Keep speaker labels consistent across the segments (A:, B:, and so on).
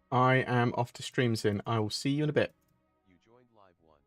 A: I am off to stream soon. I will see you in a bit.
B: You joined live one.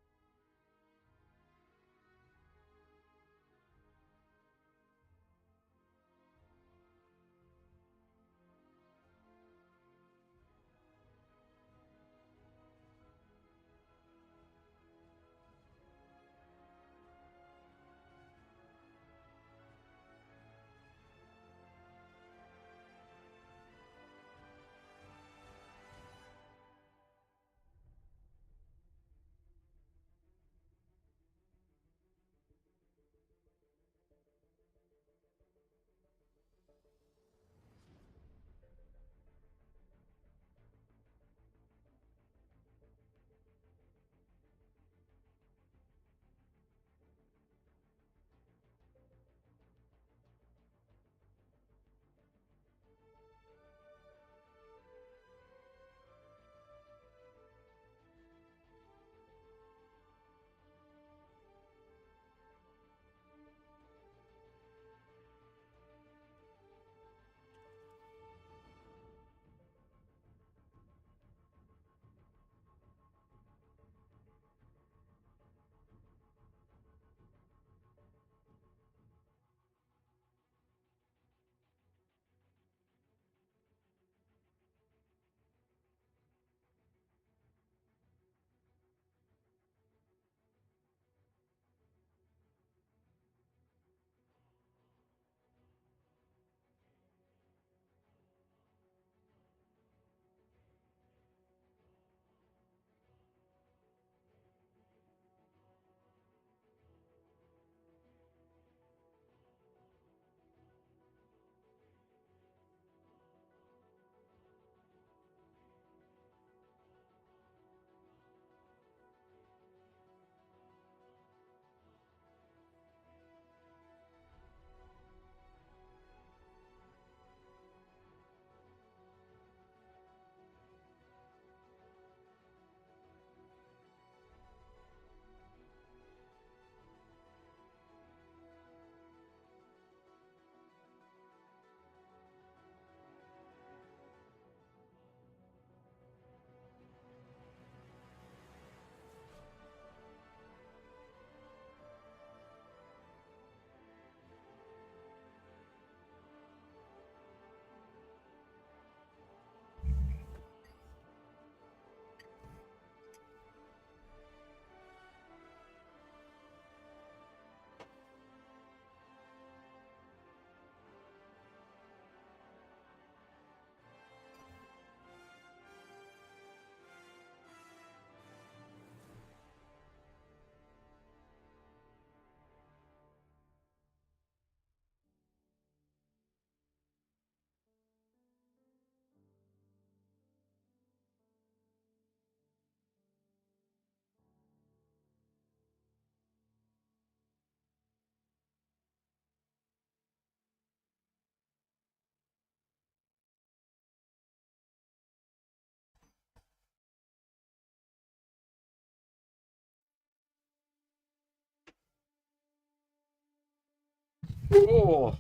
A: Oh,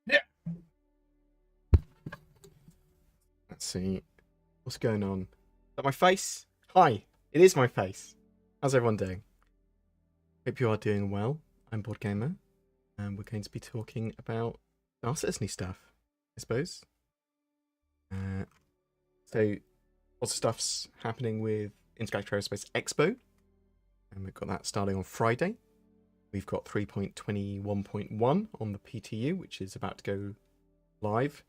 A: yeah. Let's see what's going on. Is that my face? Hi, it is my face. How's everyone doing? Hope you are doing well. I'm BoredGamer, and we're going to be talking about Star Citizen stuff, I suppose. So, lots of stuff's happening with Intergalactic Aerospace Expo, and we've got that starting on Friday. We've got 3.21.1 on the PTU, which is about to go live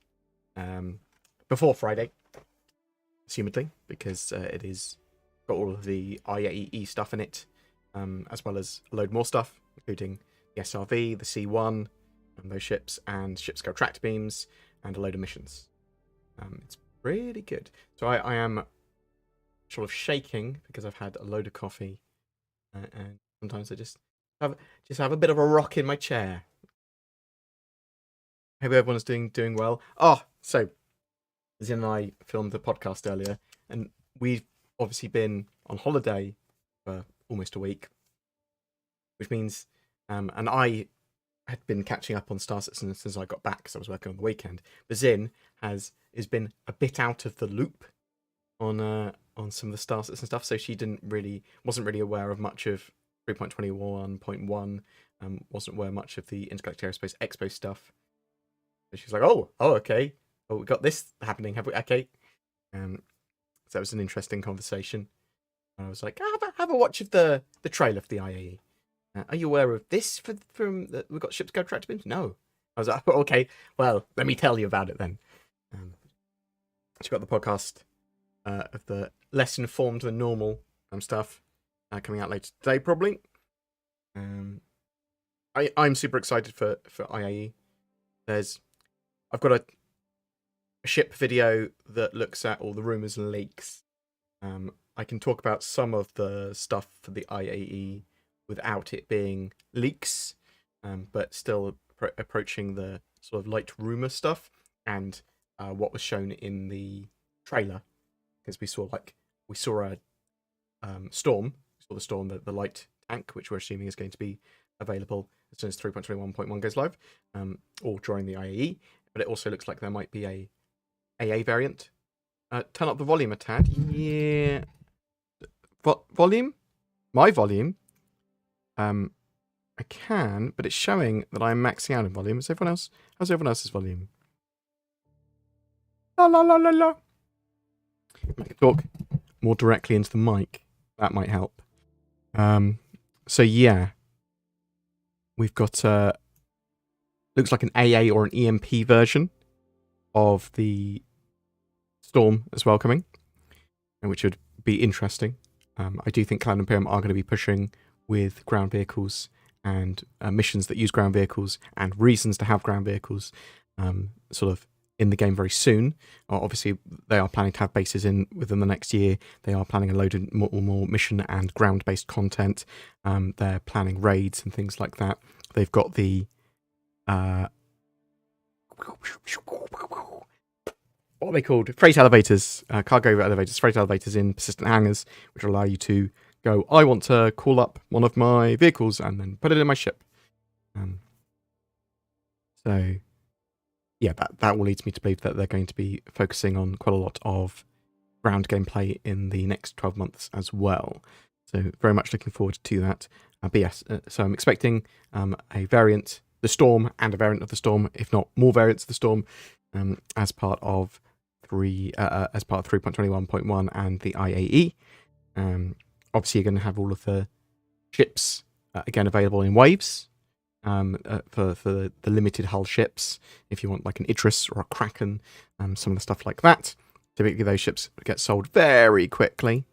A: before Friday, assumedly, because it is got all of the IAE stuff in it, as well as a load more stuff, including the SRV, the C1, and those ships, and ship scale tractor beams, and a load of missions. It's really good. So I am sort of shaking because I've had a load of coffee, and sometimes I just have a bit of a rock in my chair. Hope everyone's doing well. Oh, so Zin and I filmed the podcast earlier, and we've obviously been on holiday for almost a week, which means, and I had been catching up on Star Citizen since I got back because I was working on the weekend. But Zin has been a bit out of the loop on some of the stars and stuff, so she wasn't really aware of much of 3.21.1. Wasn't aware much of the Intergalactic Aerospace Expo stuff. So she's like, oh, okay. Oh, we got this happening, have we? Okay. So that was an interesting conversation. I was like, have a watch of the trailer for the IAE. Are you aware of this from that we've got ships go tractor beams? No. I was like, oh, okay, well, let me tell you about it then. She got the podcast of the less informed than normal stuff coming out later today, probably. I'm super excited for IAE. I've got a ship video that looks at all the rumors and leaks. I can talk about some of the stuff for the IAE without it being leaks, but still approaching the sort of light rumor stuff and what was shown in the trailer, because we saw a storm. We saw the storm, the light tank, which we're assuming is going to be available as soon as 3.21.1 goes live, or during the IAE. But it also looks like there might be a AA variant. Turn up the volume a tad. Yeah. Volume? My volume? I can, but it's showing that I'm maxing out in volume. How's everyone else's volume? La la la la la. I can talk more directly into the mic. That might help. So yeah. We've got looks like an AA or an EMP version of the Storm as well coming, and which would be interesting. I do think Cloud Imperium are going to be pushing with ground vehicles and missions that use ground vehicles and reasons to have ground vehicles sort of in the game very soon. Obviously, they are planning to have bases within the next year. They are planning a load of more mission and ground-based content. They're planning raids and things like that. They've got the what are they called? Freight elevators, cargo elevators, freight elevators in persistent hangars, which will allow you to go, I want to call up one of my vehicles and then put it in my ship. So, yeah, that all leads me to believe that they're going to be focusing on quite a lot of ground gameplay in the next 12 months as well. So, very much looking forward to that. But yes, so I'm expecting a variant, the Storm, and a variant of the Storm, if not more variants of the Storm, as part of 3.21.1 and the IAE. Obviously, you're going to have all of the ships again available in waves for the limited hull ships. If you want like an Idris or a Kraken, some of the stuff like that. Typically, those ships get sold very quickly.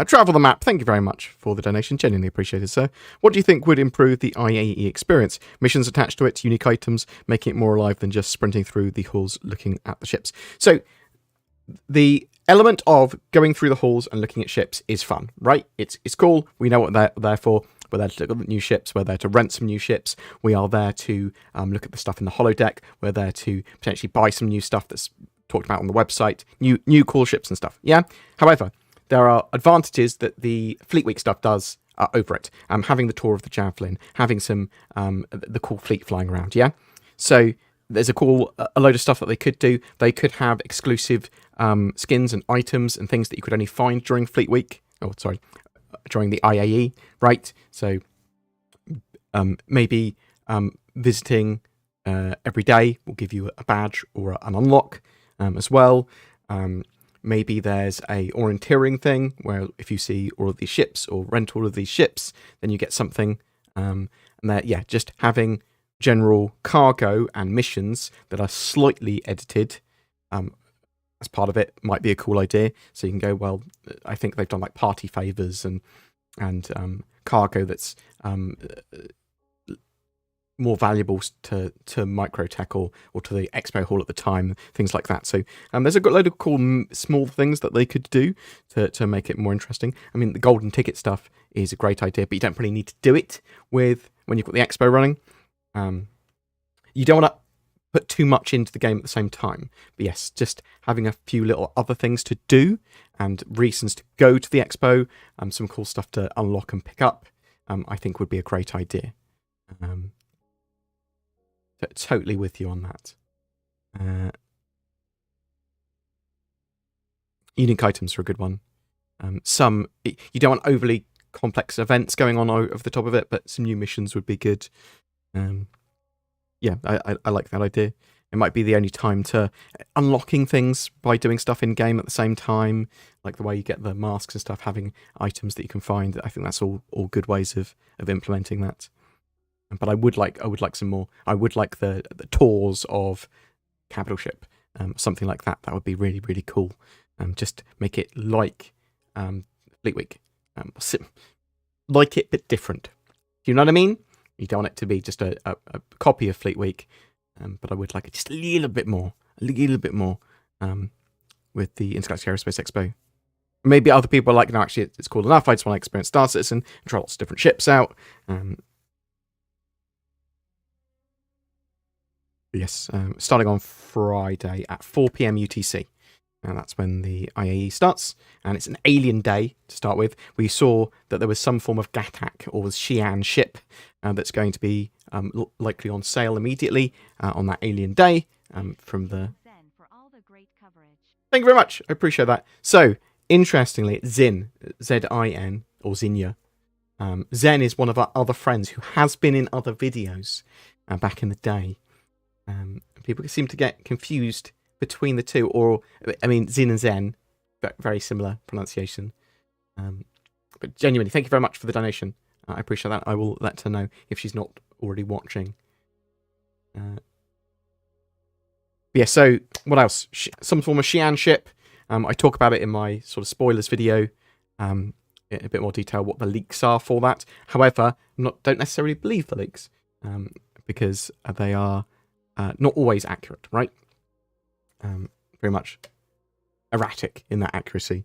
A: Travel the Map, thank you very much for the donation. Genuinely appreciated, sir. What do you think would improve the IAE experience? Missions attached to it, unique items, making it more alive than just sprinting through the halls looking at the ships. So, the element of going through the halls and looking at ships is fun, right? It's cool. We know what they're there for. We're there to look at new ships. We're there to rent some new ships. We are there to look at the stuff in the holodeck. We're there to potentially buy some new stuff that's talked about on the website. New cool ships and stuff. Yeah. However, there are advantages that the Fleet Week stuff does over it. Having the tour of the Javelin, having some the cool fleet flying around. Yeah. So there's a load of stuff that they could do. They could have exclusive skins and items and things that you could only find during Fleet Week. Oh, sorry, during the IAE, right? So maybe visiting every day will give you a badge or an unlock as well. Maybe there's a orienteering thing where if you see all of these ships or rent all of these ships, then you get something. And that, yeah, just having general cargo and missions that are slightly edited as part of it might be a cool idea. So you can go, well, I think they've done like party favors and cargo that's more valuable to Microtech or to the expo hall at the time, things like that. So there's a load of cool small things that they could do to make it more interesting. I mean, the golden ticket stuff is a great idea, but you don't really need to do it when you've got the expo running. You don't want to put too much into the game at the same time. But yes, just having a few little other things to do and reasons to go to the expo, some cool stuff to unlock and pick up, I think would be a great idea. Totally with you on that. Unique items are a good one. Some you don't want overly complex events going on over the top of it, but some new missions would be good. Yeah, I like that idea. It might be the only time to unlocking things by doing stuff in game at the same time, like the way you get the masks and stuff, having items that you can find. I think that's all good ways of implementing that. But I would like some more. I would like the tours of capital ship, something like that. That would be really, really cool. Just make it like Fleet Week, like it but different. Do you know what I mean? You don't want it to be just a copy of Fleet Week, but I would like it just a little bit more with the Intergalactic Aerospace Expo. Maybe other people are like, no, actually, it's cool enough. I just want to experience Star Citizen and try lots of different ships out. Yes, starting on Friday at 4 p.m. UTC. And that's when the IAE starts. And it's an alien day to start with. We saw that there was some form of Gatak or Xi'an ship that's going to be likely on sale immediately on that alien day from the... Thank you very much. I appreciate that. So, interestingly, Zin, Z-I-N, or Zinja. Zen is one of our other friends who has been in other videos back in the day. People seem to get confused between the two, or I mean, Zin and Zen, very similar pronunciation. But genuinely, thank you very much for the donation. I appreciate that. I will let her know if she's not already watching. Yeah, so what else? Some form of Xi'an ship. I talk about it in my sort of spoilers video in a bit more detail what the leaks are for that. However, don't necessarily believe the leaks because they are not always accurate, right? Very much erratic in that accuracy.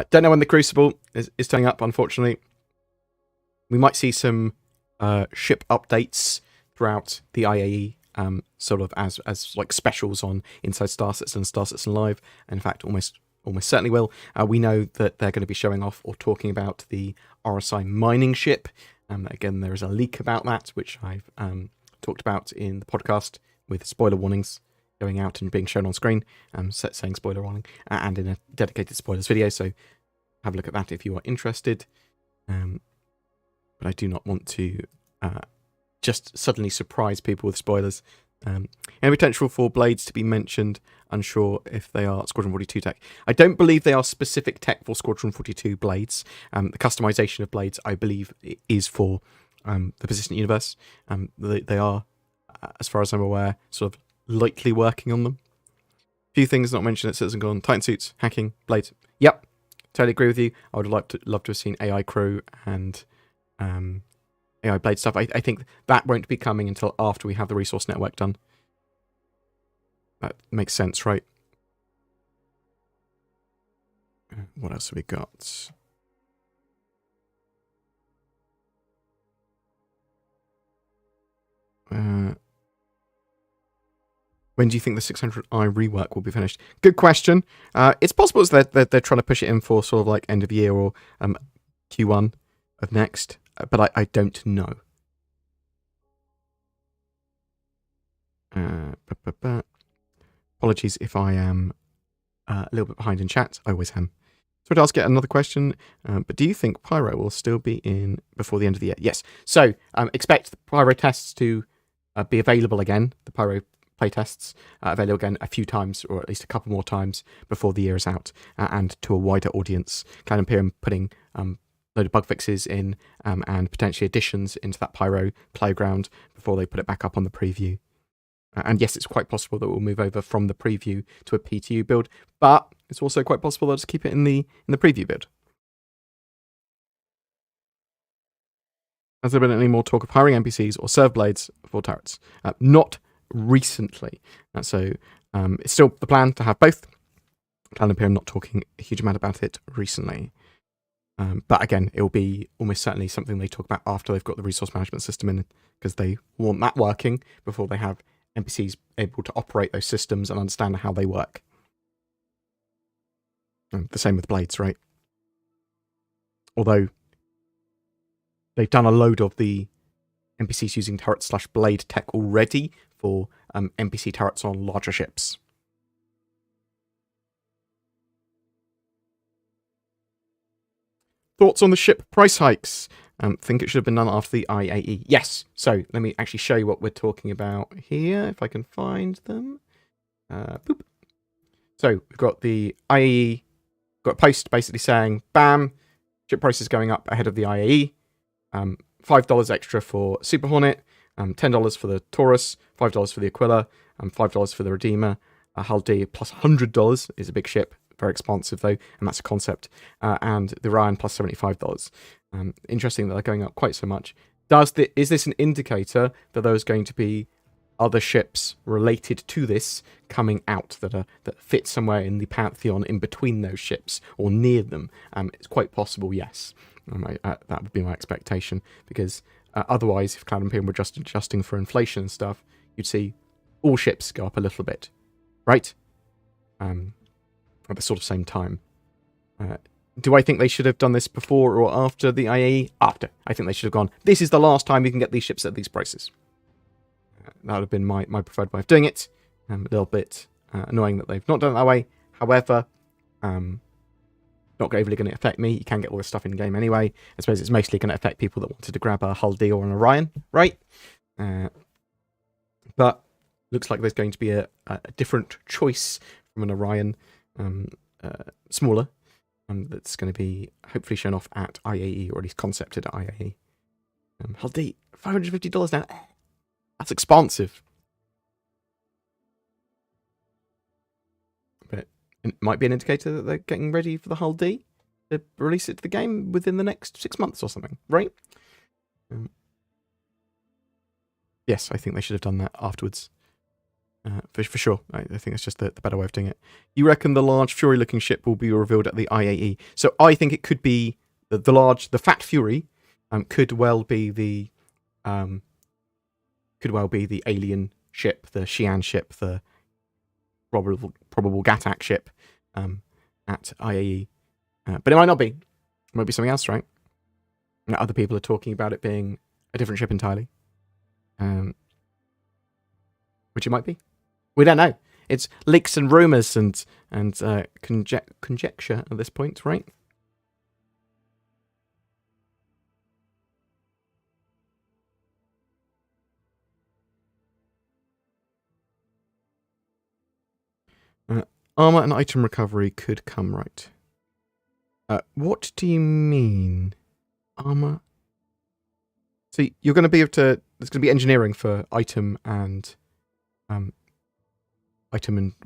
A: Don't know when the Crucible is turning up, unfortunately. We might see some ship updates throughout the IAE, sort of as like specials on Inside Star Citizen and Star Citizen Live. In fact, almost certainly will. We know that they're going to be showing off or talking about the RSI mining ship. Again, there is a leak about that, which I've talked about in the podcast with spoiler warnings going out and being shown on screen, saying spoiler warning, and in a dedicated spoilers video, so have a look at that if you are interested. But I do not want to just suddenly surprise people with spoilers. Any potential for blades to be mentioned, unsure if they are Squadron 42 tech. I don't believe they are specific tech for Squadron 42 blades. The customization of blades, I believe, is for the Persistent Universe. They are, as far as I'm aware, sort of lightly working on them. A few things not mentioned at Citizen Con: Titan suits, hacking, blades. Yep, totally agree with you. I would love to have seen AI crew and AI blade stuff. I think that won't be coming until after we have the resource network done. That makes sense, right? What else have we got? When do you think the 600i rework will be finished? Good question. It's possible that they're trying to push it in for sort of like end of year or Q1 of next, but I don't know. Apologies if I am a little bit behind in chat. I always am. So I'd ask another question, but do you think Pyro will still be in before the end of the year? Yes. So expect the Pyro tests to be available again, the Pyro playtests available again a few times, or at least a couple more times before the year is out, and to a wider audience. Clan Imperium putting a load of bug fixes in and potentially additions into that Pyro playground before they put it back up on the preview. And yes, it's quite possible that we'll move over from the preview to a PTU build, but it's also quite possible they'll just keep it in the preview build. Has there been any more talk of hiring NPCs or serve blades for turrets? Not recently. So it's still the plan to have both. Clan Imperium not talking a huge amount about it recently. But again, it will be almost certainly something they talk about after they've got the resource management system in, because they want that working before they have NPCs able to operate those systems and understand how they work. And the same with blades, right? Although they've done a load of the NPCs using turret/blade tech already for NPC turrets on larger ships. Thoughts on the ship price hikes? Think it should have been done after the IAE. Yes. So let me actually show you what we're talking about here, if I can find them. Boop. So we've got the IAE, got a post basically saying, bam, ship prices going up ahead of the IAE. $5 extra for Super Hornet, $10 for the Taurus, $5 for the Aquila, $5 for the Redeemer. Hull D plus $100 is a big ship. Very expensive though, and that's a concept. And the Ryan plus $75. Interesting that they're going up quite so much. Is this an indicator that there's going to be other ships related to this coming out that fit somewhere in the pantheon in between those ships or near them? It's quite possible, yes. That would be my expectation, because otherwise, if Cloud Imperium were just adjusting for inflation and stuff, you'd see all ships go up a little bit, right? At the sort of same time. Do I think they should have done this before or after the IAE? After. I think they should have gone, this is the last time you can get these ships at these prices. That would have been my preferred way of doing it. A little bit annoying that they've not done it that way. However, not overly going to affect me. You can get all this stuff in game anyway. I suppose it's mostly going to affect people that wanted to grab a Hull D or an Orion, right? But looks like there's going to be a different choice from an Orion, smaller, that's going to be hopefully shown off at IAE, or at least concepted at IAE. Hull D, $550 now. That's expensive. But it might be an indicator that they're getting ready for the Hull D to release it to the game within the next 6 months or something, right? Yes, I think they should have done that afterwards. For sure. I think it's just the better way of doing it. You reckon the large Fury-looking ship will be revealed at the IAE? So I think it could be the Fat Fury. Could well be the alien ship, the Xi'an ship, the probable Gatak ship at IAE. But it might not be. It might be something else, right? Other people are talking about it being a different ship entirely. Which it might be. We don't know. It's leaks and rumours and conjecture at this point, right? Armour and item recovery could come right. What do you mean? Armour? So you're going to be able to... There's going to be engineering for item and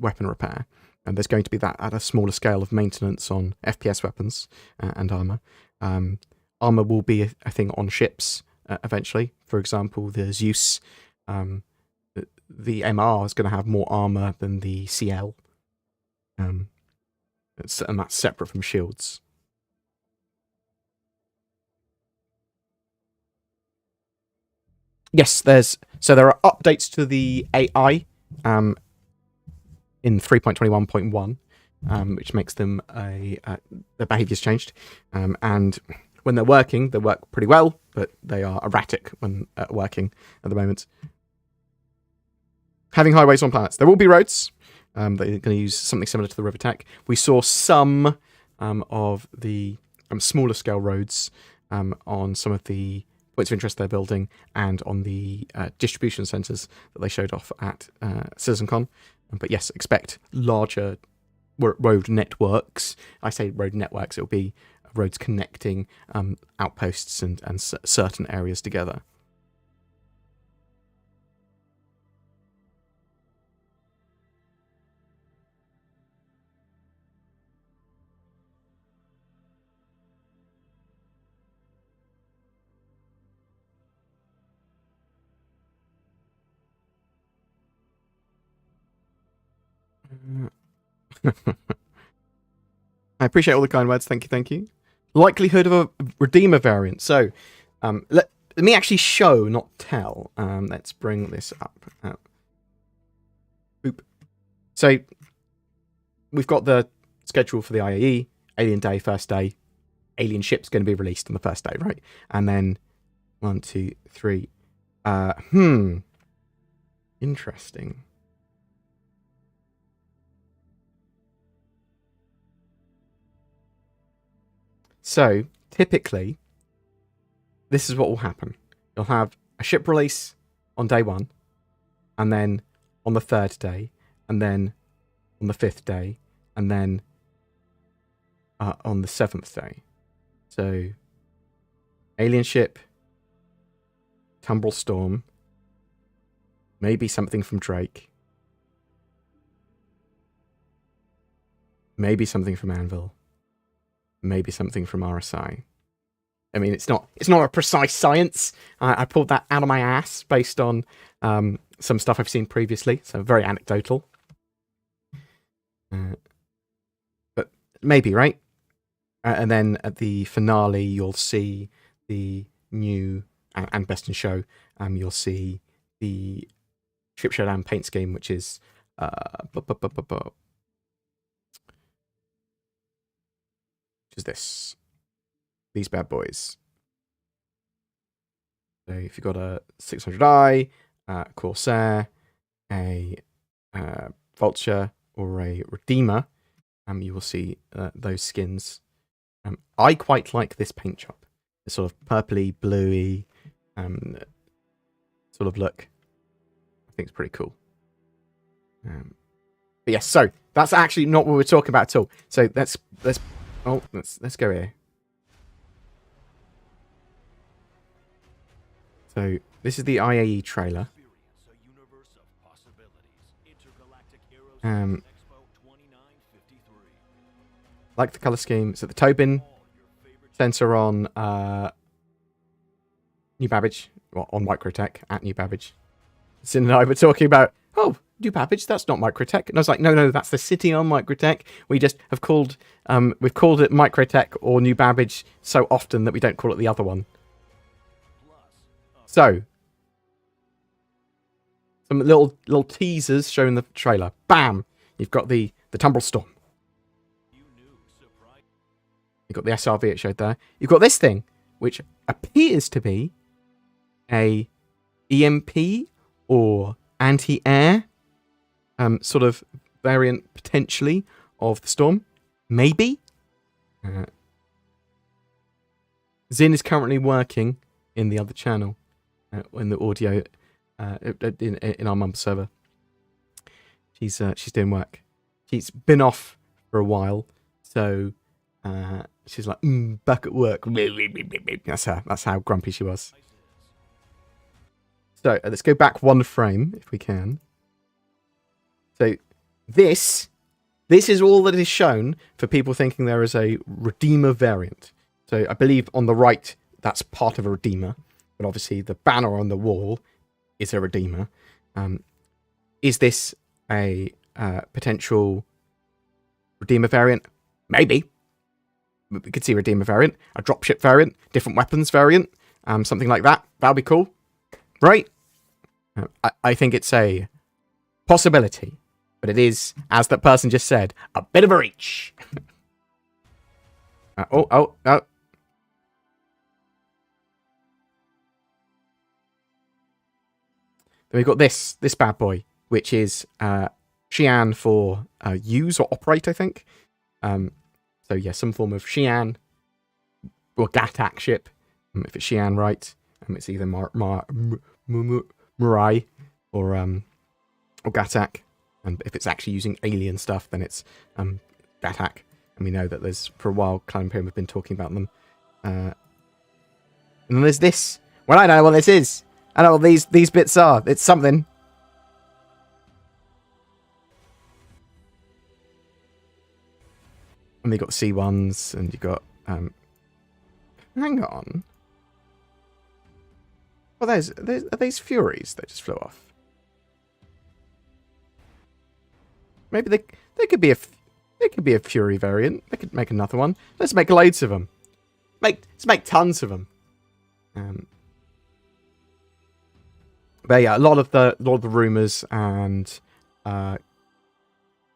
A: weapon repair. And there's going to be that at a smaller scale of maintenance on FPS weapons and armour. Armour will be a thing on ships eventually. For example, the Zeus... the MR is going to have more armour than the CL. And that's separate from shields. Yes, there are updates to the AI in 3.21.1, which makes them their behaviour's changed. And when they're working, they work pretty well, but they are erratic when working at the moment. Having highways on planets. There will be roads. They're going to use something similar to the River Tech. We saw some of the smaller scale roads on some of the points of interest they're building, and on the distribution centres that they showed off at CitizenCon. But yes, expect larger road networks. I say road networks, it'll be roads connecting outposts and certain areas together. I appreciate all the kind words. Thank you. Likelihood of a Redeemer variant. So, let me actually show, not tell. Let's bring this up. Boop. So, we've got the schedule for the IAE. Alien Day, first day. Alien ship's going to be released on the first day, right? And then 1, 2, 3. Interesting. So, typically, this is what will happen. You'll have a ship release on day 1, and then on the 3rd day, and then on the 5th day, and then on the 7th day. So, alien ship, Tumbrel Storm, maybe something from Drake, maybe something from Anvil, maybe something from RSI. I mean, it's not a precise science. I pulled that out of my ass based on some stuff I've seen previously, so very anecdotal. But maybe, right? And then at the finale, you'll see the new and best in show. You'll see the Ship Showdown paint scheme, which is this. These bad boys. So if you've got a 600i, Corsair, a Vulture, or a Redeemer, you will see those skins. I quite like this paint job. The sort of purpley, bluey sort of look. I think it's pretty cool. But yes, so that's actually not what we're talking about at all. So let's go here. So this is the IAE trailer. Like the color scheme. So the Tobin sensor on New Babbage, well, on Microtech at New Babbage. Sin and I were talking about, oh, New Babbage, that's not Microtech. And I was like, no, that's the city on Microtech. We just have called, we've called it Microtech or New Babbage so often that we don't call it the other one. So, some little teasers showing the trailer. Bam! You've got the Tumbrel Storm. You've got the SRV it showed there. You've got this thing, which appears to be a EMP or anti-air sort of variant, potentially, of the Storm. Maybe? Zin is currently working in the other channel. In the audio, in our mum's server. She's doing work. She's been off for a while, so she's like, back at work. That's her. That's how grumpy she was. So let's go back one frame if we can. So this is all that is shown for people thinking there is a Redeemer variant. So I believe on the right that's part of a Redeemer. But obviously the banner on the wall is a Redeemer. Is this a potential Redeemer variant? Maybe. We could see a Redeemer variant, a dropship variant, different weapons variant, something like that. That'll be cool. Right? I think it's a possibility. But it is, as that person just said, a bit of a reach. Oh. Then we've got this bad boy, which is Xi'an for use or operate, I think. So yeah, some form of Xi'an or Gatak ship. If it's Xi'an, right? It's either Murai or Gatak. And if it's actually using alien stuff, then it's Gatak. And we know that there's, for a while, Clan Imperium have been talking about them. And then there's this. Well, I don't know what this is. I know what these bits are. It's something. And you've got C1s, and you've got... hang on. Well, are these Furies that just flew off? Maybe they could be a Fury variant. They could make another one. Let's make loads of them. Let's make tons of them. But yeah, a lot of the rumors and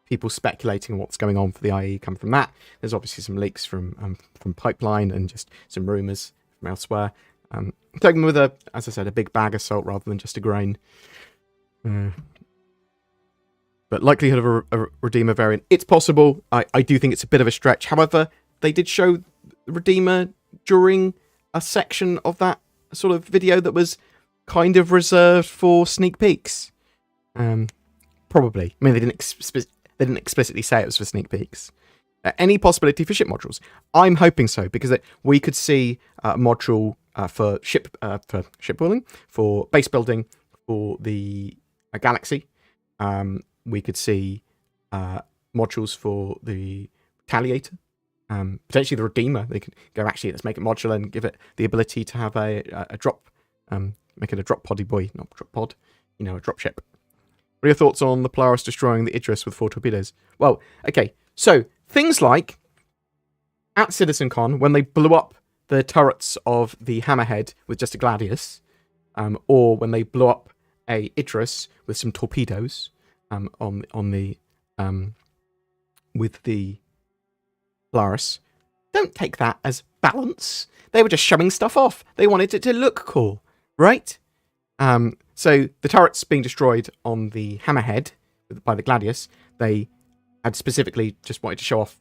A: people speculating on what's going on for the IAE come from that. There's obviously some leaks from Pipeline and just some rumors from elsewhere. Taking them with as I said, a big bag of salt rather than just a grain. But likelihood of a Redeemer variant, it's possible. I do think it's a bit of a stretch. However, they did show the Redeemer during a section of that sort of video that was kind of reserved for sneak peeks. Probably. I mean, they didn't explicitly say it was for sneak peeks. Any possibility for ship modules? I'm hoping so, because we could see a module for ship building, for base building, for the Galaxy. We could see modules for the Retaliator, potentially the Redeemer. They could go, actually, let's make it modular and give it the ability to have a drop, make it a drop poddy boy, not drop pod, a drop ship. What are your thoughts on the Polaris destroying the Idris with 4 torpedoes? Well, okay, so things like at CitizenCon, when they blew up the turrets of the Hammerhead with just a Gladius, or when they blew up a Idris with some torpedoes, with the Polaris, don't take that as balance. They were just showing stuff off. They wanted it to look cool, right? So the turrets being destroyed on the Hammerhead by the Gladius, they had specifically just wanted to show off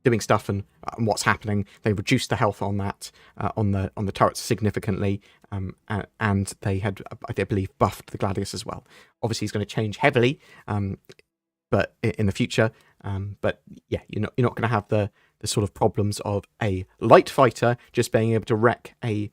A: doing stuff and what's happening. They reduced the health on that on the turrets significantly, and they had, I believe, buffed the Gladius as well. Obviously, it's going to change heavily, but in the future. But yeah, you're not going to have the sort of problems of a light fighter just being able to wreck a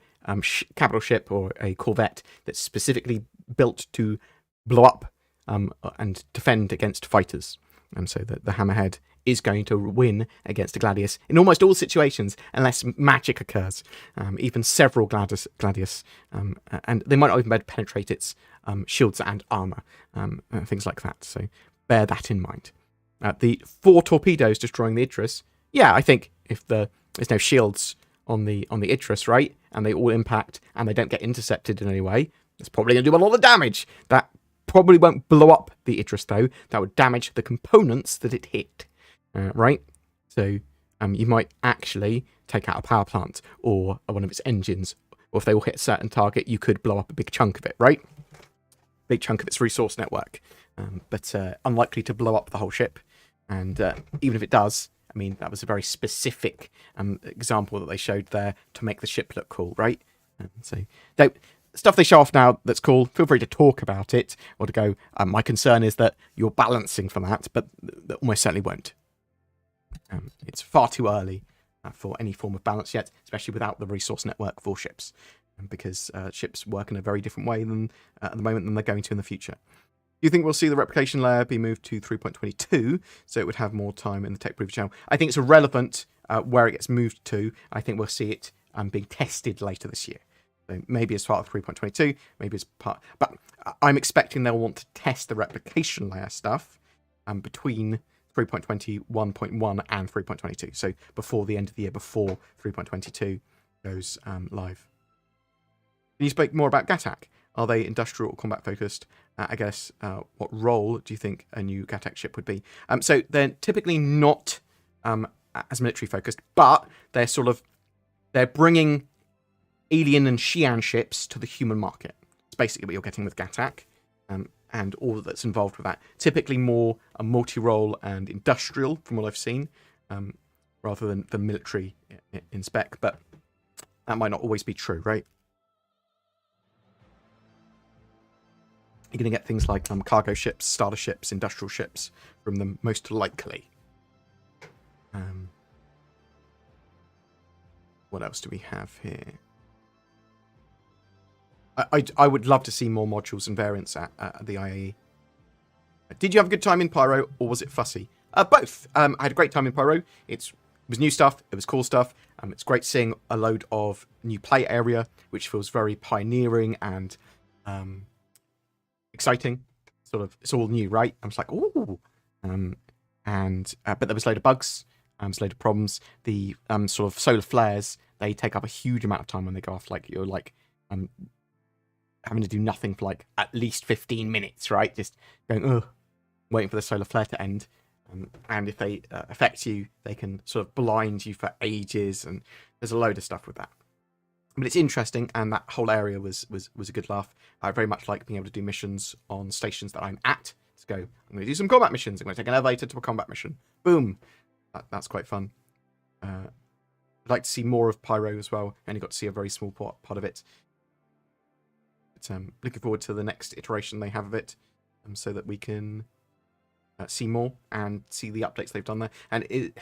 A: capital ship or a corvette that's specifically built to blow up and defend against fighters. So the Hammerhead is going to win against a Gladius in almost all situations, unless magic occurs. Even several Gladius, and they might not even be able to penetrate its shields and armor, things like that. So bear that in mind. The 4 torpedoes destroying the Idris. Yeah, I think if there's no shields on the Idris, right, and they all impact and they don't get intercepted in any way, it's probably going to do a lot of damage. That probably won't blow up the Idris, though. That would damage the components that it hit, right? So you might actually take out a power plant or one of its engines, or if they all hit a certain target, you could blow up a big chunk of it, right? Big chunk of its resource network, but unlikely to blow up the whole ship. And even if it does, I mean, that was a very specific example that they showed there to make the ship look cool, right? So stuff they show off now that's cool, feel free to talk about it, or to go, my concern is that you're balancing for that, but that almost certainly won't. It's far too early for any form of balance yet, especially without the resource network for ships, because ships work in a very different way than at the moment than they're going to in the future. Do you think we'll see the replication layer be moved to 3.22 so it would have more time in the tech preview channel? I think it's irrelevant where it gets moved to. I think we'll see it being tested later this year. So maybe as part of 3.22, maybe as part... But I'm expecting they'll want to test the replication layer stuff between 3.21.1 and 3.22. So before the end of the year, before 3.22 goes live. Can you speak more about GATAC? Are they industrial or combat focused? I guess, what role do you think a new GATAC ship would be? So they're typically not as military focused, but they're bringing alien and Xi'an ships to the human market. It's basically what you're getting with GATAC, and all that's involved with that. Typically more a multi-role and industrial, from what I've seen, rather than the military in spec, but that might not always be true, right? You're going to get things like cargo ships, starter ships, industrial ships from them, most likely. What else do we have here? I would love to see more modules and variants at the IAE. Did you have a good time in Pyro, or was it fussy? Both. I had a great time in Pyro. It was new stuff. It was cool stuff. It's great seeing a load of new play area, which feels very pioneering and exciting. It's all new, right? I was like, ooh. But there was a load of bugs. There's a load of problems. The sort of solar flares, they take up a huge amount of time when they go off. Like, you're like having to do nothing for like at least 15 minutes, right? Just going, waiting for the solar flare to end. And if they affect you, they can sort of blind you for ages, and there's a load of stuff with that. But it's interesting, and that whole area was a good laugh. I very much like being able to do missions on stations that I'm at. To go, I'm going to do some combat missions. I'm going to take an elevator to a combat mission. Boom. That's quite fun. I'd like to see more of Pyro as well. I only got to see a very small part of it. But looking forward to the next iteration they have of it, so that we can see more and see the updates they've done there. And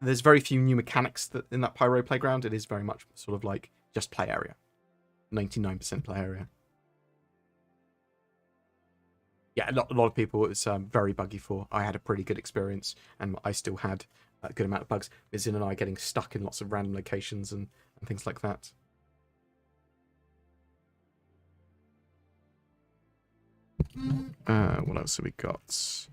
A: there's very few new mechanics in that Pyro playground. It is very much sort of like just play area. 99% play area. Yeah, a lot of people it was very buggy for. I had a pretty good experience, and I still had a good amount of bugs. Zin and I getting stuck in lots of random locations and things like that. What else have we got?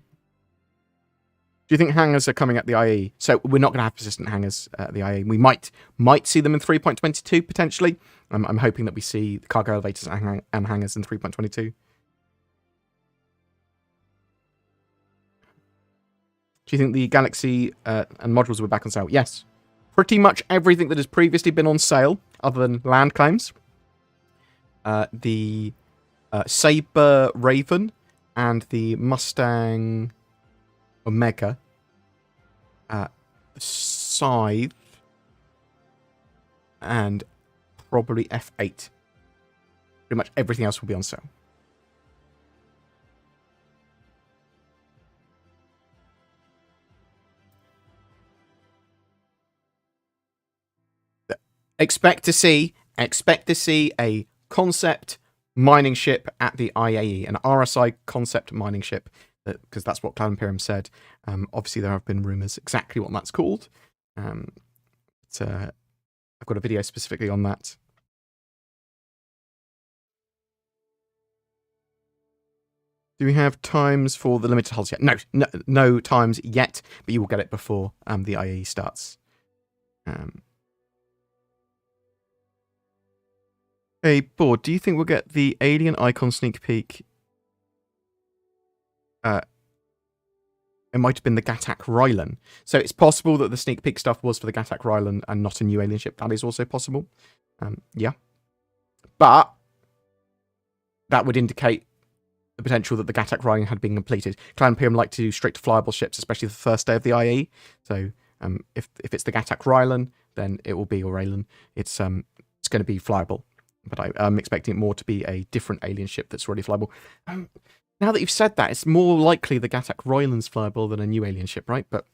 A: Do you think hangers are coming at the IAE? So we're not going to have persistent hangers at the IAE. We might see them in 3.22 potentially. I'm hoping that we see the cargo elevators and hangers in 3.22. Do you think the Galaxy and modules will be back on sale? Yes. Pretty much everything that has previously been on sale, other than land claims. The Sabre Raven and the Mustang Omega, Scythe, and probably F8. Pretty much everything else will be on sale. Expect to see a concept mining ship at the IAE, an RSI concept mining ship, because that's what Cloud Imperium said. Obviously, there have been rumours exactly what that's called. I've got a video specifically on that. Do we have times for the limited hulls yet? No times yet, but you will get it before the IAE starts. Hey, Bored, do you think we'll get the Alien Icon sneak peek? It might have been the Gatak Rylan. So it's possible that the sneak peek stuff was for the Gatak Rylan and not a new alien ship. That is also possible. Yeah. But that would indicate the potential that the Gatak Rylan had been completed. Clan Imperium like to do strict flyable ships, especially the first day of the IE. So if it's the Gatak Rylan, then it will be Auralian. It's going to be flyable. But I'm expecting it more to be a different alien ship that's already flyable. Now that you've said that, it's more likely the Gatak Royland's flyable than a new alien ship, right? But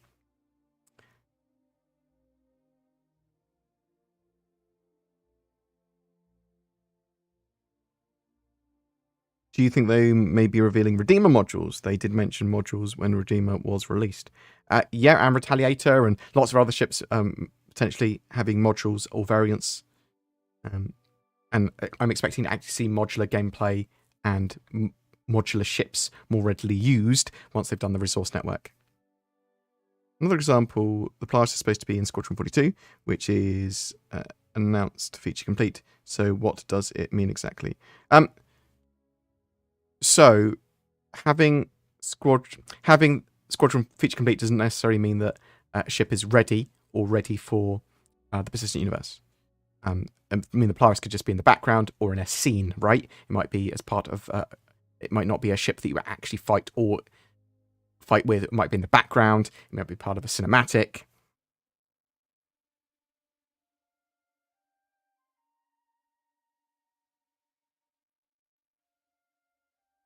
A: do you think they may be revealing Redeemer modules? They did mention modules when Redeemer was released. Yeah, and Retaliator and lots of other ships potentially having modules or variants. And I'm expecting to actually see modular gameplay and modular ships more readily used once they've done the resource network. Another example, the Polaris is supposed to be in Squadron 42, which is announced feature complete. So what does it mean exactly? So having Squadron feature complete doesn't necessarily mean that a ship is ready or ready for the persistent universe. I mean, the Polaris could just be in the background or in a scene, right? It might be as part of. It might not be a ship that you actually fight with. It might be in the background. It might be part of a cinematic.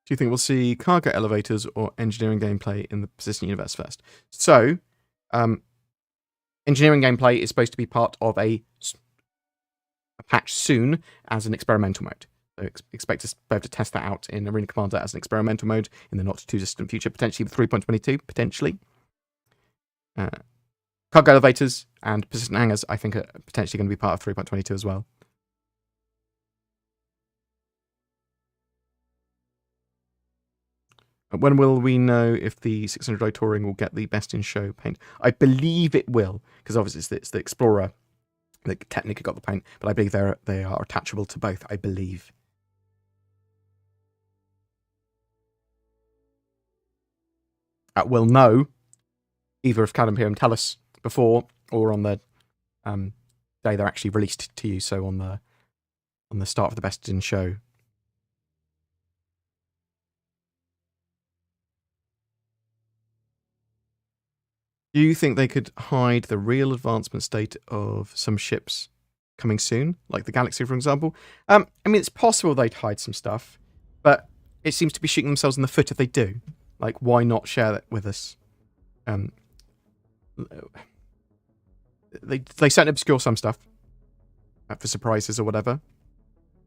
A: Do you think we'll see cargo elevators or engineering gameplay in the persistent universe first? So, engineering gameplay is supposed to be part of a patch soon as an experimental mode. So expect to be able to test that out in Arena Commander as an experimental mode in the not too distant future, potentially with 3.22, potentially. Cargo elevators and persistent hangars, I think, are potentially going to be part of 3.22 as well. When will we know if the 600i Touring will get the best in show paint? I believe it will, because obviously it's the Explorer that technically got the paint, but I believe they are attachable to both, I believe. We'll know either if Cloud Imperium tell us before or on the day they're actually released to you. So on the start of the Best in Show. Do you think they could hide the real advancement state of some ships coming soon, like the Galaxy, for example? I mean, it's possible they'd hide some stuff, but it seems to be shooting themselves in the foot if they do. Like, why not share that with us? They certainly obscure some stuff for surprises or whatever,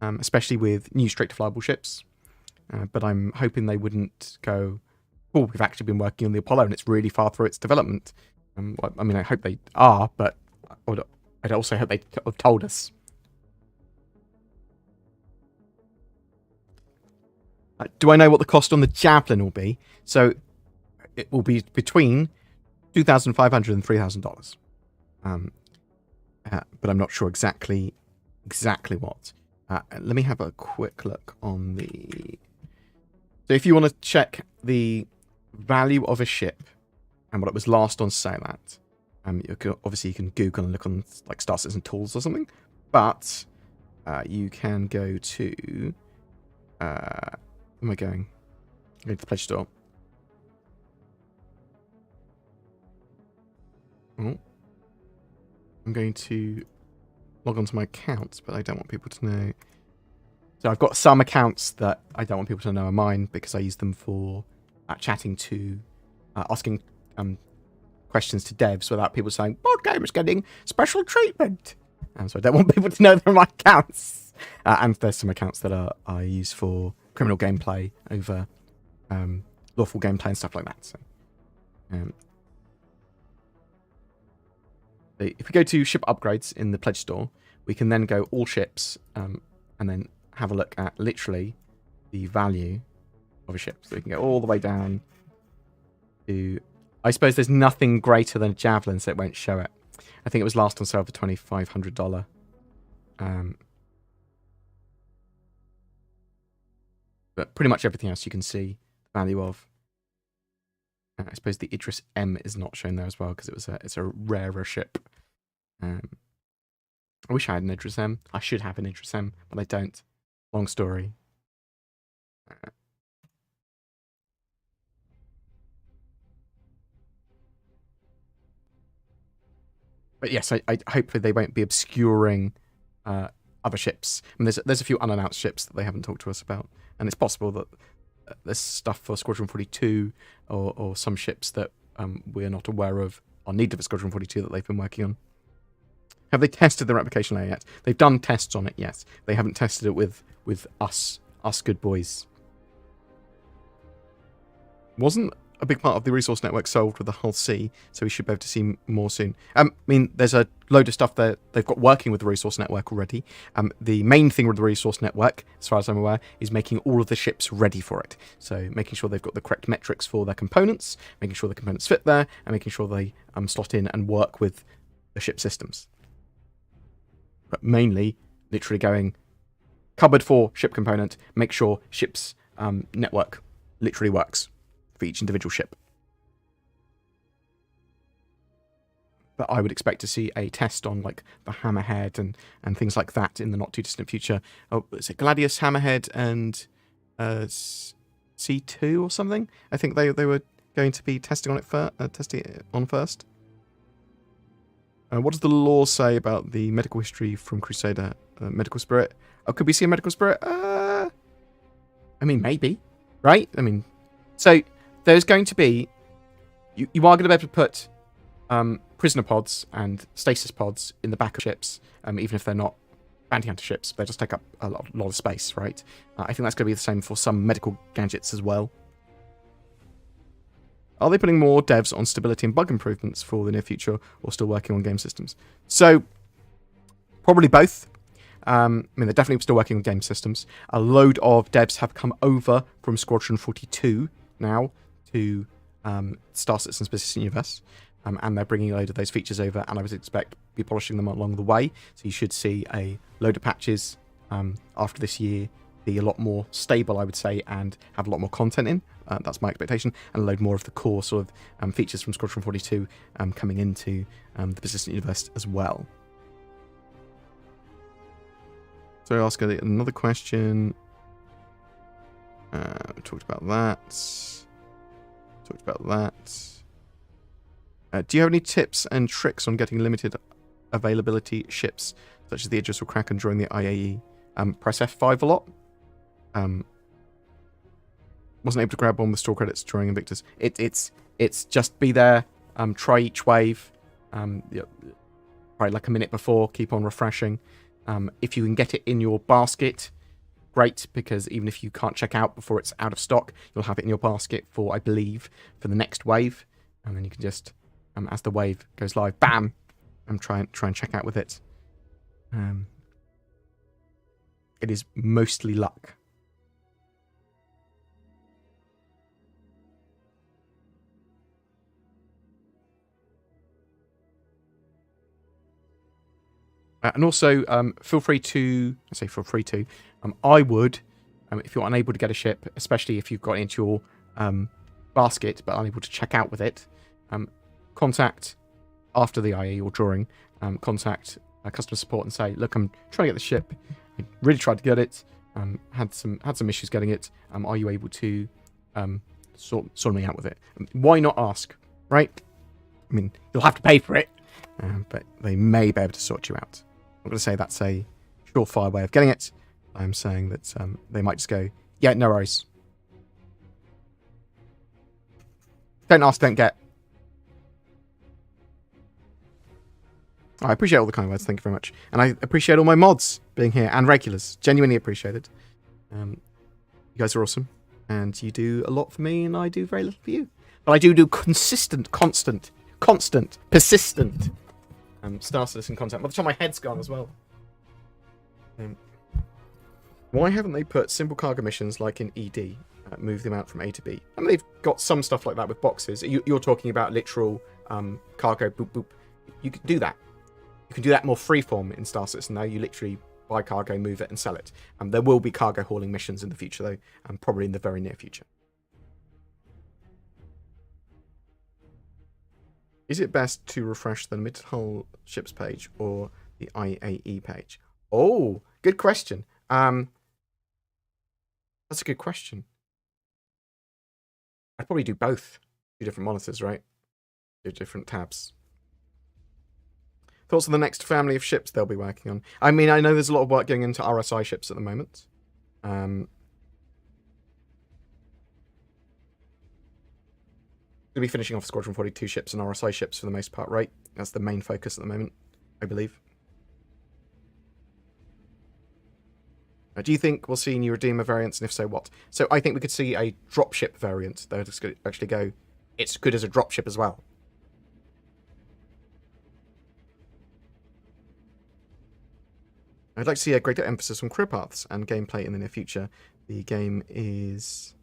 A: especially with new straight-to-flyable ships. But I'm hoping they wouldn't go, oh, we've actually been working on the Apollo and it's really far through its development. I mean, I hope they are, but I'd also hope they have told us. Do I know what the cost on the Javelin will be? So it will be between $2,500 and $3,000. But I'm not sure exactly what. Let me have a quick look on the... So if you want to check the value of a ship and what it was last on sale at, obviously you can Google and look on like Star Citizen Tools or something, but you can go to... where am I going? I'm going to the Pledge Store. Oh. I'm going to log onto my accounts, but I don't want people to know. So I've got some accounts that I don't want people to know are mine because I use them for chatting to, asking questions to devs without people saying, BoredGamer's getting special treatment. And so I don't want people to know they're my accounts. And there's some accounts that I use for criminal gameplay over lawful gameplay and stuff like that. So, if we go to ship upgrades in the Pledge Store, we can then go all ships and then have a look at literally the value of a ship. So we can go all the way down to... I suppose there's nothing greater than a Javelin, so it won't show it. I think it was last on sale for $2,500. But pretty much everything else you can see the value of. I suppose the Idris M is not shown there as well because it's a rarer ship. I wish I had an Idris M. I should have an Idris M, but I don't. Long story. But yes, I hopefully they won't be obscuring other ships. I mean, there's a few unannounced ships that they haven't talked to us about, and it's possible that there's stuff for Squadron 42 or some ships that we're not aware of or needed for Squadron 42 that they've been working on. Have they tested the replication layer yet? They've done tests on it, yes. They haven't tested it with us good boys. Wasn't a big part of the resource network solved with the Hull C, so we should be able to see more soon. I mean, there's a load of stuff that they've got working with the resource network already. The main thing with the resource network, as far as I'm aware, is making all of the ships ready for it. So making sure they've got the correct metrics for their components, making sure the components fit there, and making sure they slot in and work with the ship systems. But mainly, literally going cupboard for ship component, make sure ship's network literally works for each individual ship. But I would expect to see a test on like the Hammerhead and things like that in the not too distant future. Oh, is it Gladius, Hammerhead, and C2 or something? I think they were going to be testing on it first. What does the law say about the medical history from Crusader? Medical Spirit? Oh, could we see a Medical Spirit? I mean, maybe, right? I mean, so there's going to be... You are going to be able to put prisoner pods and stasis pods in the back of ships, even if they're not bounty hunter ships. They just take up a lot of space, right? I think that's going to be the same for some medical gadgets as well. Are they putting more devs on stability and bug improvements for the near future, or still working on game systems? So, probably both. I mean, they're definitely still working on game systems. A load of devs have come over from Squadron 42 now to Star Citizen's Persistent Universe, and they're bringing a load of those features over, and I would expect to be polishing them along the way. So you should see a load of patches after this year be a lot more stable, I would say, and have a lot more content in. That's my expectation, and a load more of the core sort of features from Squadron 42 coming into the Persistent Universe as well. So I ask another question. We talked about that. Do you have any tips and tricks on getting limited availability ships, such as the Idris or Kraken during the IAE? Press F5 a lot. Wasn't able to grab one with store credits during Invictus. It's just be there. Try each wave. Probably like a minute before. Keep on refreshing. If you can get it in your basket, great, because even if you can't check out before it's out of stock, you'll have it in your basket for, I believe, for the next wave, and then you can just, as the wave goes live, bam, try and check out with it. It is mostly luck. And also, feel free to, I would, if you're unable to get a ship, especially if you've got it into your basket but unable to check out with it, contact, after the IE or during, contact customer support and say, look, I'm trying to get the ship, I really tried to get it, had some issues getting it, are you able to sort me out with it? Why not ask, right? I mean, you'll have to pay for it, but they may be able to sort you out. I'm going to say that's a surefire way of getting it. I'm saying that they might just go, yeah, no worries. Don't ask, don't get. I appreciate all the kind words. Thank you very much. And I appreciate all my mods being here and regulars. Genuinely appreciate it. You guys are awesome. And you do a lot for me and I do very little for you. But I do consistent, constant, persistent Star Citizen content. By the time my head's gone as well. Why haven't they put simple cargo missions like in ED? Move them out from A to B. I mean, they've got some stuff like that with boxes. You're talking about literal cargo boop boop. You can do that. You can do that more freeform in Star Citizen now. You literally buy cargo, move it, and sell it. There will be cargo hauling missions in the future, though, and probably in the very near future. Is it best to refresh the limited hull ships page or the IAE page? Oh, good question. That's a good question. I'd probably do both. 2 different monitors, right? 2 different tabs. Thoughts on the next family of ships they'll be working on? I mean, I know there's a lot of work going into RSI ships at the moment. We'll be finishing off Squadron 42 ships and RSI ships for the most part, right? That's the main focus at the moment, I believe. Do you think we'll see new Redeemer variants, and if so, what? So I think we could see a dropship variant. They'll just actually go, it's good as a dropship as well. I'd like to see a greater emphasis on career paths and gameplay in the near future. The game is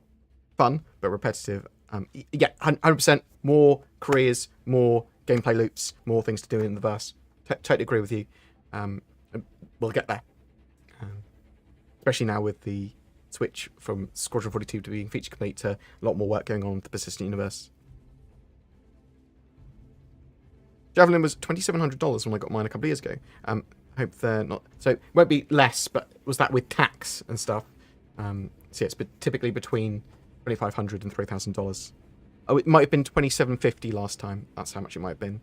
A: fun, but repetitive. Yeah, 100% more careers, more gameplay loops, more things to do in the verse. Totally agree with you. We'll get there. Especially now with the switch from Squadron 42 to being feature complete to a lot more work going on with the persistent universe. Javelin was $2,700 when I got mine a couple of years ago. Hope they're not... So it won't be less, but was that with tax and stuff? So yeah, it's typically between $2,500 and $3,000. Oh, it might have been $2,750 last time. That's how much it might have been.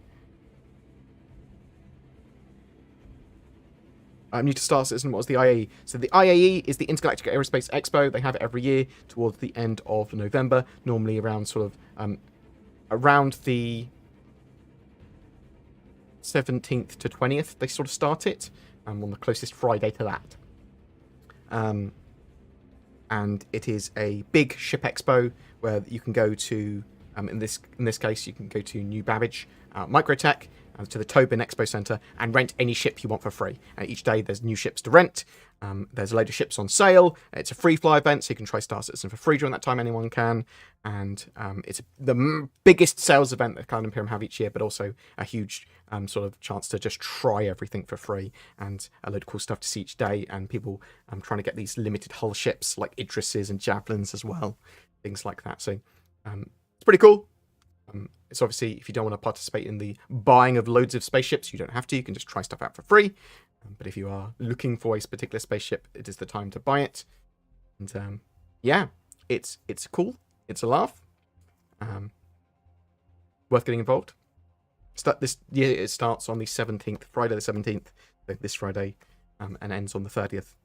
A: New to Star Citizen, what was the IAE? So the IAE is the Intergalactic Aerospace Expo. They have it every year towards the end of November, normally around sort of around the 17th to 20th. They sort of start it on the closest Friday to that. And it is a big ship expo where you can go to, in this case, you can go to New Babbage, Microtech, to the Tobin Expo Centre, and rent any ship you want for free. Each day there's new ships to rent. There's a load of ships on sale. It's a free fly event, so you can try Star Citizen for free during that time. Anyone can. And it's the biggest sales event that Cloud Imperium have each year, but also a huge sort of chance to just try everything for free, and a load of cool stuff to see each day, and people trying to get these limited hull ships like Idrises and Javelins as well, things like that. So it's pretty cool. It's obviously, if you don't want to participate in the buying of loads of spaceships, you don't have to. You can just try stuff out for free. But if you are looking for a particular spaceship, it is the time to buy it. And yeah, it's cool. It's a laugh. Worth getting involved. This year it starts on the 17th, Friday the 17th, so this Friday, and ends on the 30th.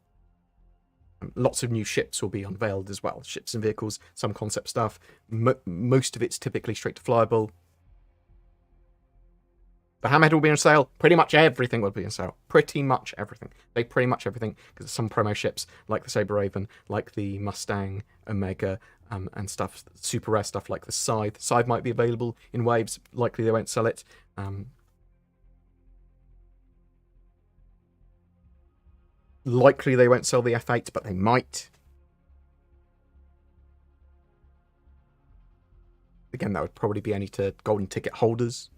A: Lots of new ships will be unveiled as well. Ships and vehicles, some concept stuff. Most of it's typically straight to flyable. The Hammerhead will be on sale. Pretty much everything will be on sale. Pretty much everything. Pretty much everything, because some promo ships, like the Saber Raven, like the Mustang Omega, and stuff, super rare stuff like the Scythe. Scythe might be available in waves. Likely they won't sell it. Likely they won't sell the F8, but they might. Again, that would probably be only to golden ticket holders.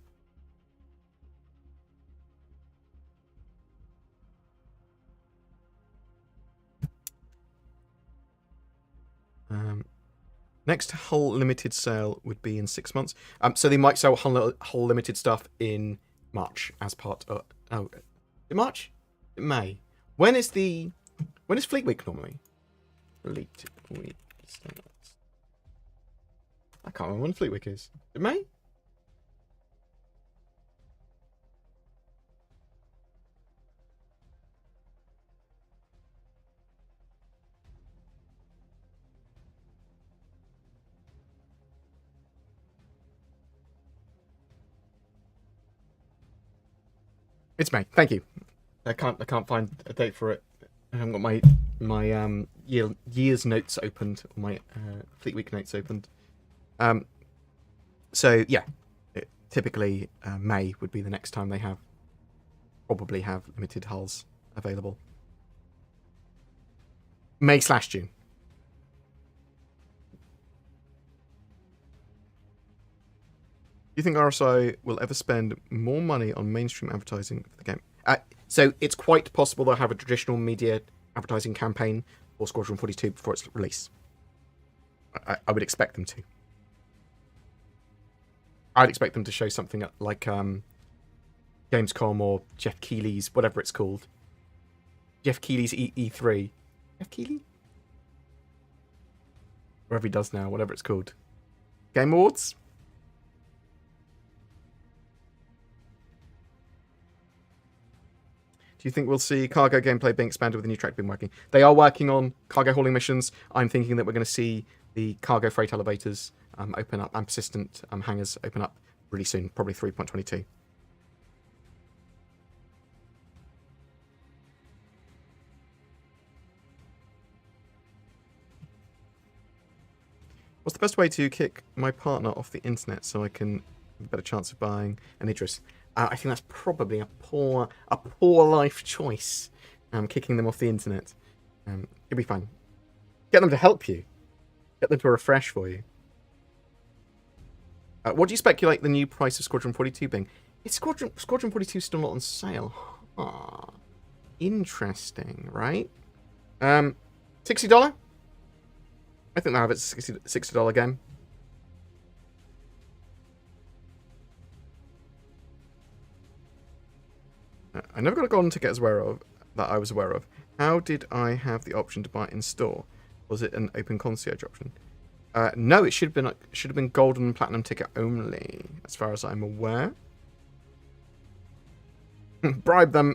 A: Next Hull Limited sale would be in 6 months. So they might sell Hull Limited stuff in March as part of... Oh, in March? In May. When is Fleet Week normally? Fleet Week. I can't remember when Fleet Week is. In May? It's May. Thank you. I can't find a date for it. I haven't got my year's notes opened, or my Fleet Week notes opened. So yeah, typically May would be the next time they probably have limited hulls available. May/June. Do you think RSI will ever spend more money on mainstream advertising for the game? So it's quite possible they'll have a traditional media advertising campaign for Squadron 42 before its release. I would expect them to. I'd expect them to show something like Gamescom or Jeff Keighley's, whatever it's called. Jeff Keighley's E3. Jeff Keighley? Whatever he does now, whatever it's called. Game Awards? Do you think we'll see cargo gameplay being expanded with the new track being working? They are working on cargo hauling missions. I'm thinking that we're going to see the cargo freight elevators open up and persistent hangars open up really soon, probably 3.22. What's the best way to kick my partner off the internet so I can have a better chance of buying an Idris? I think that's probably a poor life choice. Kicking them off the internet. It'll be fine. Get them to help you. Get them to refresh for you. What do you speculate the new price of Squadron 42 being? Is Squadron 42 still not on sale? Interesting, right? $60? I think they'll have it $60 game. I never got a golden ticket that I was aware of. How did I have the option to buy it in store? Was it an open concierge option? No, it should have been golden and platinum ticket only, as far as I'm aware. Bribe them.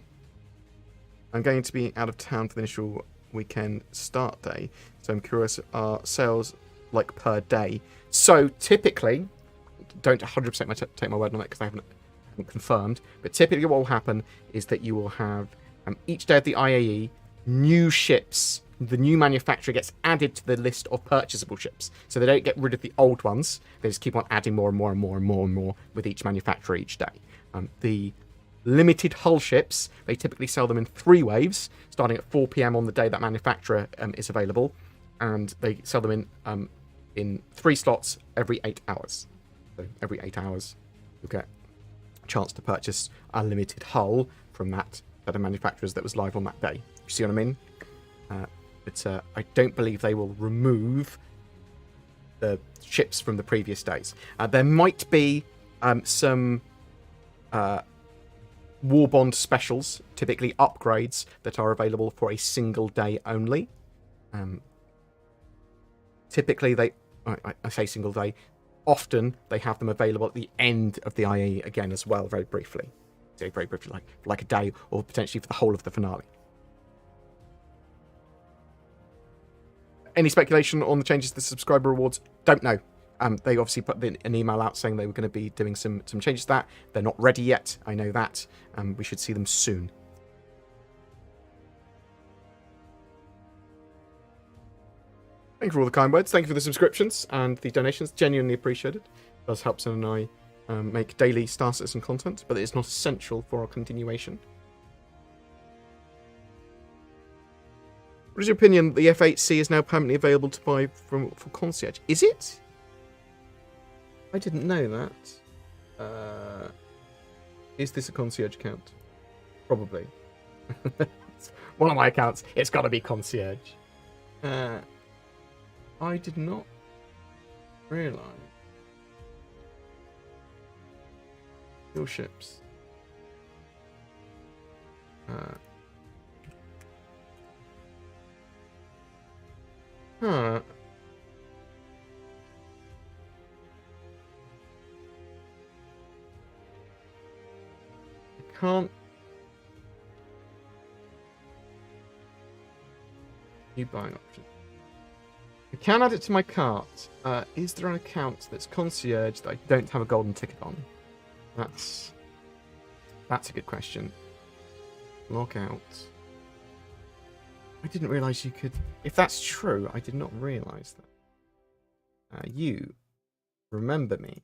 A: I'm going to be out of town for the initial weekend start day, so I'm curious, are sales like per day? So typically, don't 100% take my word on it because I haven't confirmed, but typically what will happen is that you will have each day of the IAE, new ships, the new manufacturer gets added to the list of purchasable ships. So they don't get rid of the old ones, they just keep on adding more and more and more and more and more with each manufacturer each day. The limited hull ships, they typically sell them in 3 waves, starting at 4 PM on the day that manufacturer is available, and they sell them in 3 slots every 8 hours. So every 8 hours you'll get chance to purchase a limited hull from that set of manufacturers that was live on that day. You see what I mean? But I don't believe they will remove the ships from the previous days. There might be some war bond specials, typically upgrades that are available for a single day only. Typically, I say single day. Often they have them available at the end of the IAE again as well, very briefly. So very briefly, like a day, or potentially for the whole of the finale. Any speculation on the changes to the subscriber rewards? Don't know. They obviously put an email out saying they were going to be doing some changes to that. They're not ready yet. I know that. We should see them soon. Thank you for all the kind words. Thank you for the subscriptions and the donations. Genuinely appreciated. It does help Son and I make daily Star Citizen content, but it is not essential for our continuation. What is your opinion that the F8C is now permanently available to buy for Concierge? Is it? I didn't know that. Is this a Concierge account? Probably. One of my accounts. It's got to be Concierge. I did not realise. Your ships. Huh. I can't. New buying option. I can add it to my cart. Is there an account that's concierge that I don't have a golden ticket on? That's a good question. Log out. I didn't realise you could... If that's true, I did not realise that. You remember me.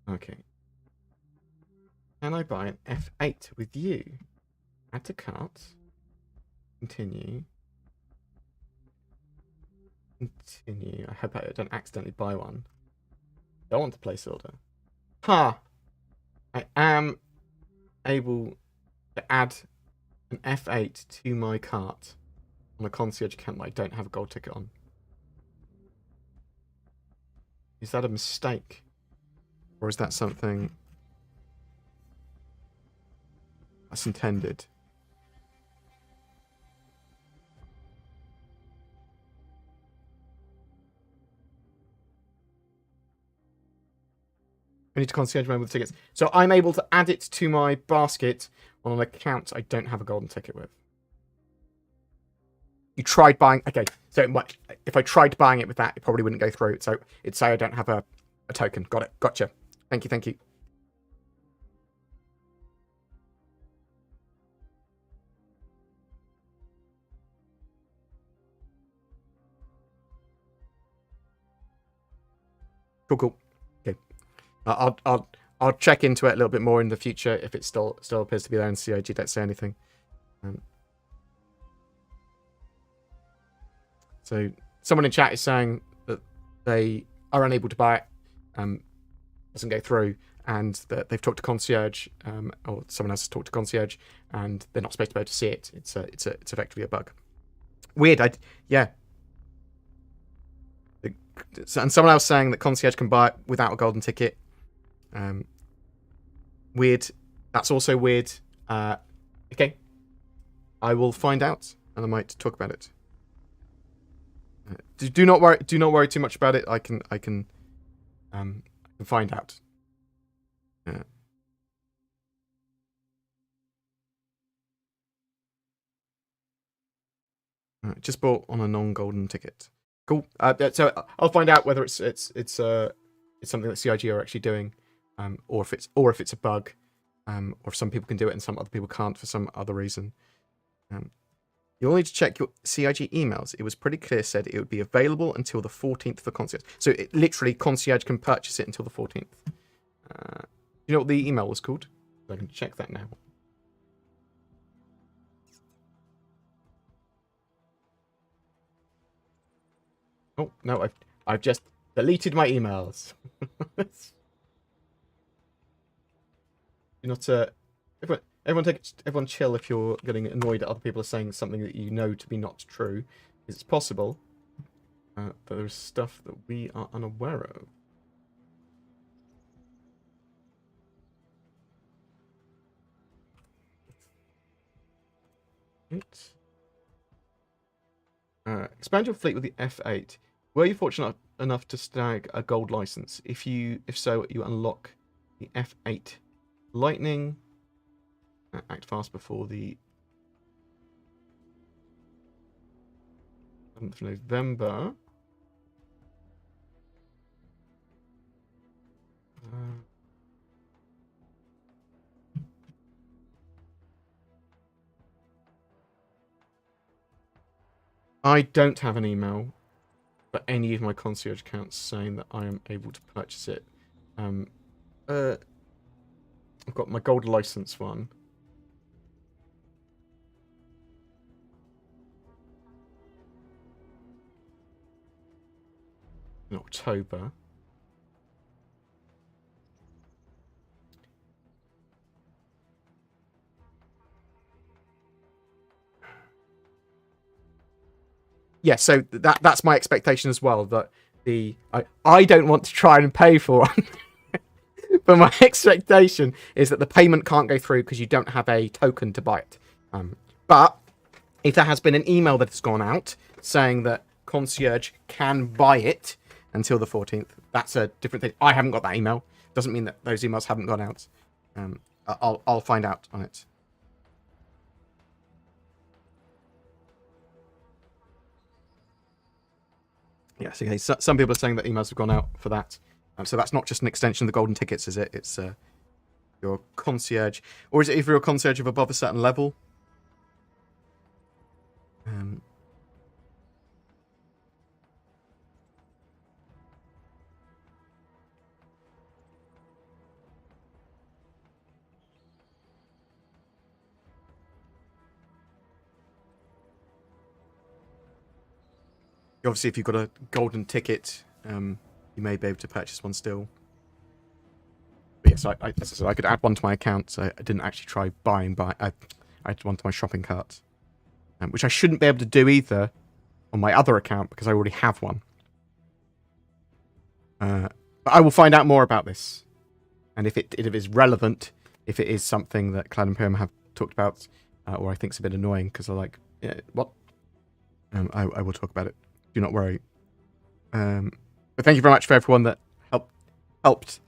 A: Okay. Can I buy an F8 with you? Add to cart. Continue. Continue. I hope I don't accidentally buy one. Don't want to place order. Ha! I am able to add an F8 to my cart on a concierge account that I don't have a gold ticket on. Is that a mistake? Or is that something that's intended? I need to concierge mode with tickets. So I'm able to add it to my basket on an account I don't have a golden ticket with. You tried buying... Okay, so if I tried buying it with that, it probably wouldn't go through. So it'd say I don't have a token. Got it. Gotcha. Thank you, thank you. Cool, cool. Okay. I'll check into it a little bit more in the future if it still appears to be there in CIG. Don't say anything. So someone in chat is saying that they are unable to buy it, doesn't go through, and that they've talked to concierge, or someone else has talked to concierge, and they're not supposed to be able to see it. It's effectively a bug. Weird. Yeah. And someone else saying that concierge can buy it without a golden ticket. Weird. That's also weird. Okay. I will find out, and I might talk about it. Do not worry. Do not worry too much about it. I can find out. Just bought on a non-golden ticket. Cool. So I'll find out whether it's something that CIG are actually doing, or if it's a bug, or if some people can do it and some other people can't for some other reason. You'll need to check your CIG emails. It was pretty clear said it would be available until the 14th for concierge. So it literally concierge can purchase it until the 14th. You know what the email was called? I can check that now. Oh no, I've just deleted my emails. You're not everyone chill if you're getting annoyed that other people are saying something that you know to be not true. It's possible. But there's stuff that we are unaware of. Right. Expand your fleet with the F8. Were you fortunate enough to snag a gold license? If so, you unlock the F8 Lightning. Act fast before the 7th of November. I don't have an email for any of my concierge accounts saying that I am able to purchase it. I've got my gold license one. In October. Yeah, so that's my expectation as well. That I don't want to try and pay for one. But my expectation is that the payment can't go through because you don't have a token to buy it. But if there has been an email that has gone out saying that concierge can buy it until the 14th, that's a different thing. I haven't got that email. Doesn't mean that those emails haven't gone out. I'll find out on it. Yes, okay. So, some people are saying that emails have gone out for that. So that's not just an extension of the golden tickets, is it? It's your concierge. Or is it if you're a concierge of above a certain level? Obviously, if you've got a golden ticket, you may be able to purchase one still. But yes, I could add one to my account, so I didn't actually try buying. I added one to my shopping cart, which I shouldn't be able to do either on my other account because I already have one. But I will find out more about this, and if it is relevant, if it is something that Clan Imperium have talked about, or I think is a bit annoying because they're like, what? I will talk about it. Do not worry. But thank you very much for everyone that helped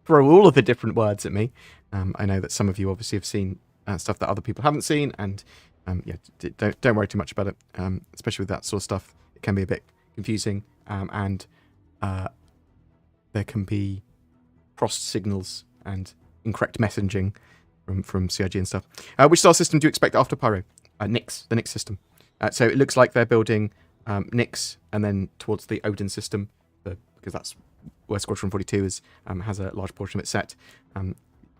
A: throw all of the different words at me. I know that some of you obviously have seen stuff that other people haven't seen, and don't worry too much about it. Especially with that sort of stuff, it can be a bit confusing, and there can be crossed signals and incorrect messaging from CIG and stuff. Which star system do you expect after Pyro? Nyx, the Nyx system. So it looks like they're building Nyx and then towards the Odin system, because that's where Squadron 42 has a large portion of it set.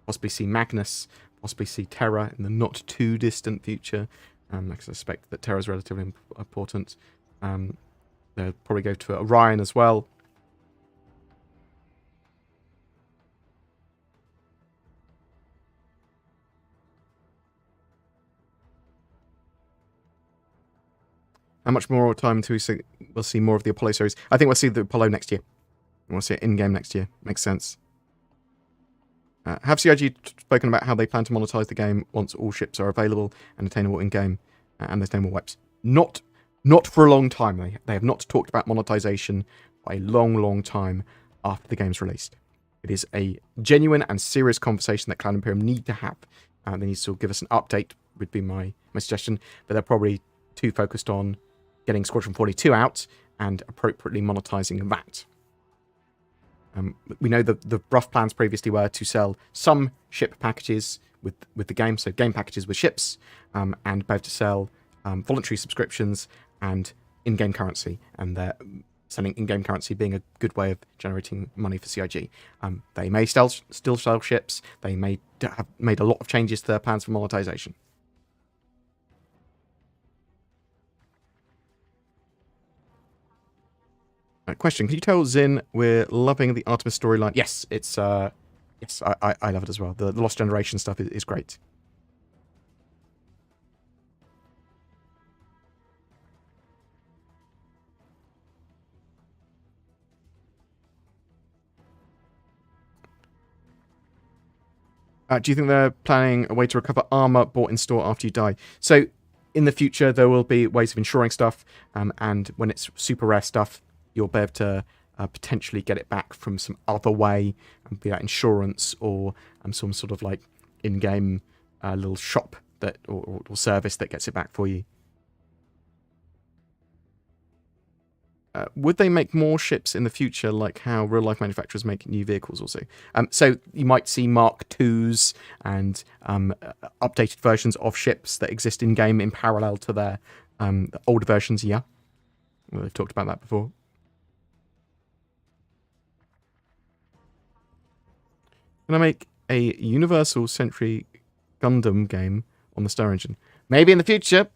A: Possibly see Magnus, possibly see Terra in the not too distant future. I suspect that Terra is relatively important. They'll probably go to Orion as well. How much more time until we'll see more of the Apollo series? I think we'll see the Apollo next year. We'll see it in-game next year. Makes sense. Have CIG spoken about how they plan to monetize the game once all ships are available and attainable in-game, and there's no more wipes? Not for a long time. They have not talked about monetization for a long time after the game's released. It is a genuine and serious conversation that Clan Imperium need to have. They need to give us an update, would be my suggestion, but they're probably too focused on getting Squadron 42 out and appropriately monetizing that. We know the rough plans previously were to sell some ship packages with the game, so game packages with ships, and both to sell voluntary subscriptions and in-game currency, and they're selling in-game currency being a good way of generating money for CIG. They may still sell ships. They may have made a lot of changes to their plans for monetization. Question: can you tell Zin we're loving the Artemis storyline? Yes, it's yes, I love it as well. The Lost Generation stuff is great. Do you think they're planning a way to recover armor bought in store after you die? So, in the future, there will be ways of insuring stuff, and when it's super rare stuff, you'll be able to potentially get it back from some other way, be that insurance or some sort of like in-game little shop that or service that gets it back for you. Would they make more ships in the future, like how real-life manufacturers make new vehicles also? So you might see Mark IIs and updated versions of ships that exist in-game in parallel to their older versions, yeah. Well, they've talked about that before. Can I make a Universal Century Gundam game on the Star Engine? Maybe in the future.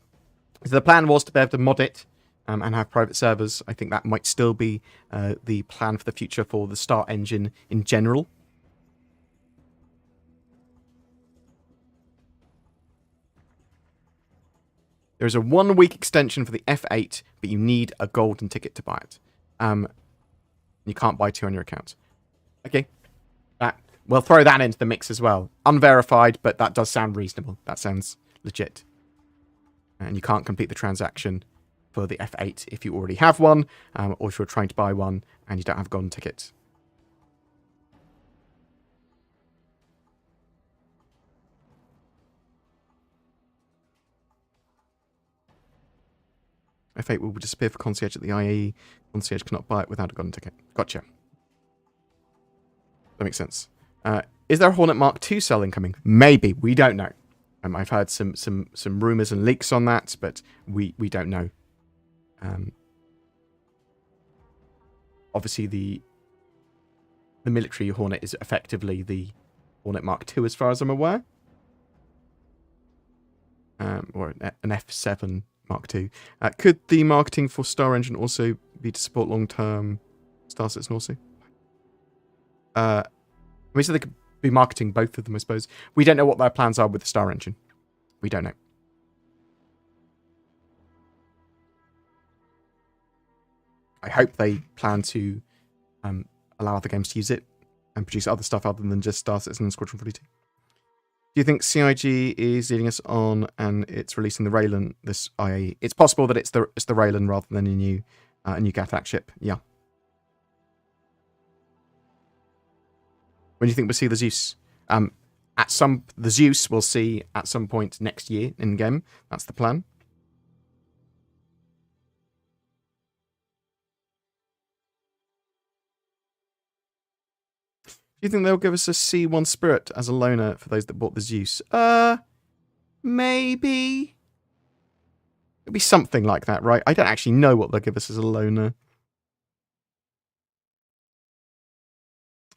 A: So the plan was to be able to mod it and have private servers. I think that might still be the plan for the future for the Star Engine in general. There is a 1-week extension for the F8, but you need a golden ticket to buy it. You can't buy 2 on your account. Okay. We'll throw that into the mix as well. Unverified, but that does sound reasonable. That sounds legit. And you can't complete the transaction for the F8 if you already have one, or if you're trying to buy one and you don't have a golden ticket. F8 will disappear for concierge at the IAE. Concierge cannot buy it without a golden ticket. Gotcha. That makes sense. Is there a Hornet Mark II selling coming? Maybe. We don't know. I've heard some rumours and leaks on that, but we don't know. Obviously, the military Hornet is effectively the Hornet Mark II, as far as I'm aware. Or an F7 Mark II. Could the marketing for Star Engine also be to support long-term Star Citizen also? I mean, so they could be marketing both of them, I suppose. We don't know what their plans are with the Star Engine. We don't know. I hope they plan to allow other games to use it and produce other stuff other than just Star Citizen and Squadron 42. Do you think CIG is leading us on and it's releasing the Raylan this IAE? It's possible that it's the Raylan rather than a new Gattac ship. Yeah. When do you think we'll see the Zeus? The Zeus we'll see at some point next year in game. That's the plan. Do you think they'll give us a C1 Spirit as a loaner for those that bought the Zeus? Maybe. It'll be something like that, right? I don't actually know what they'll give us as a loaner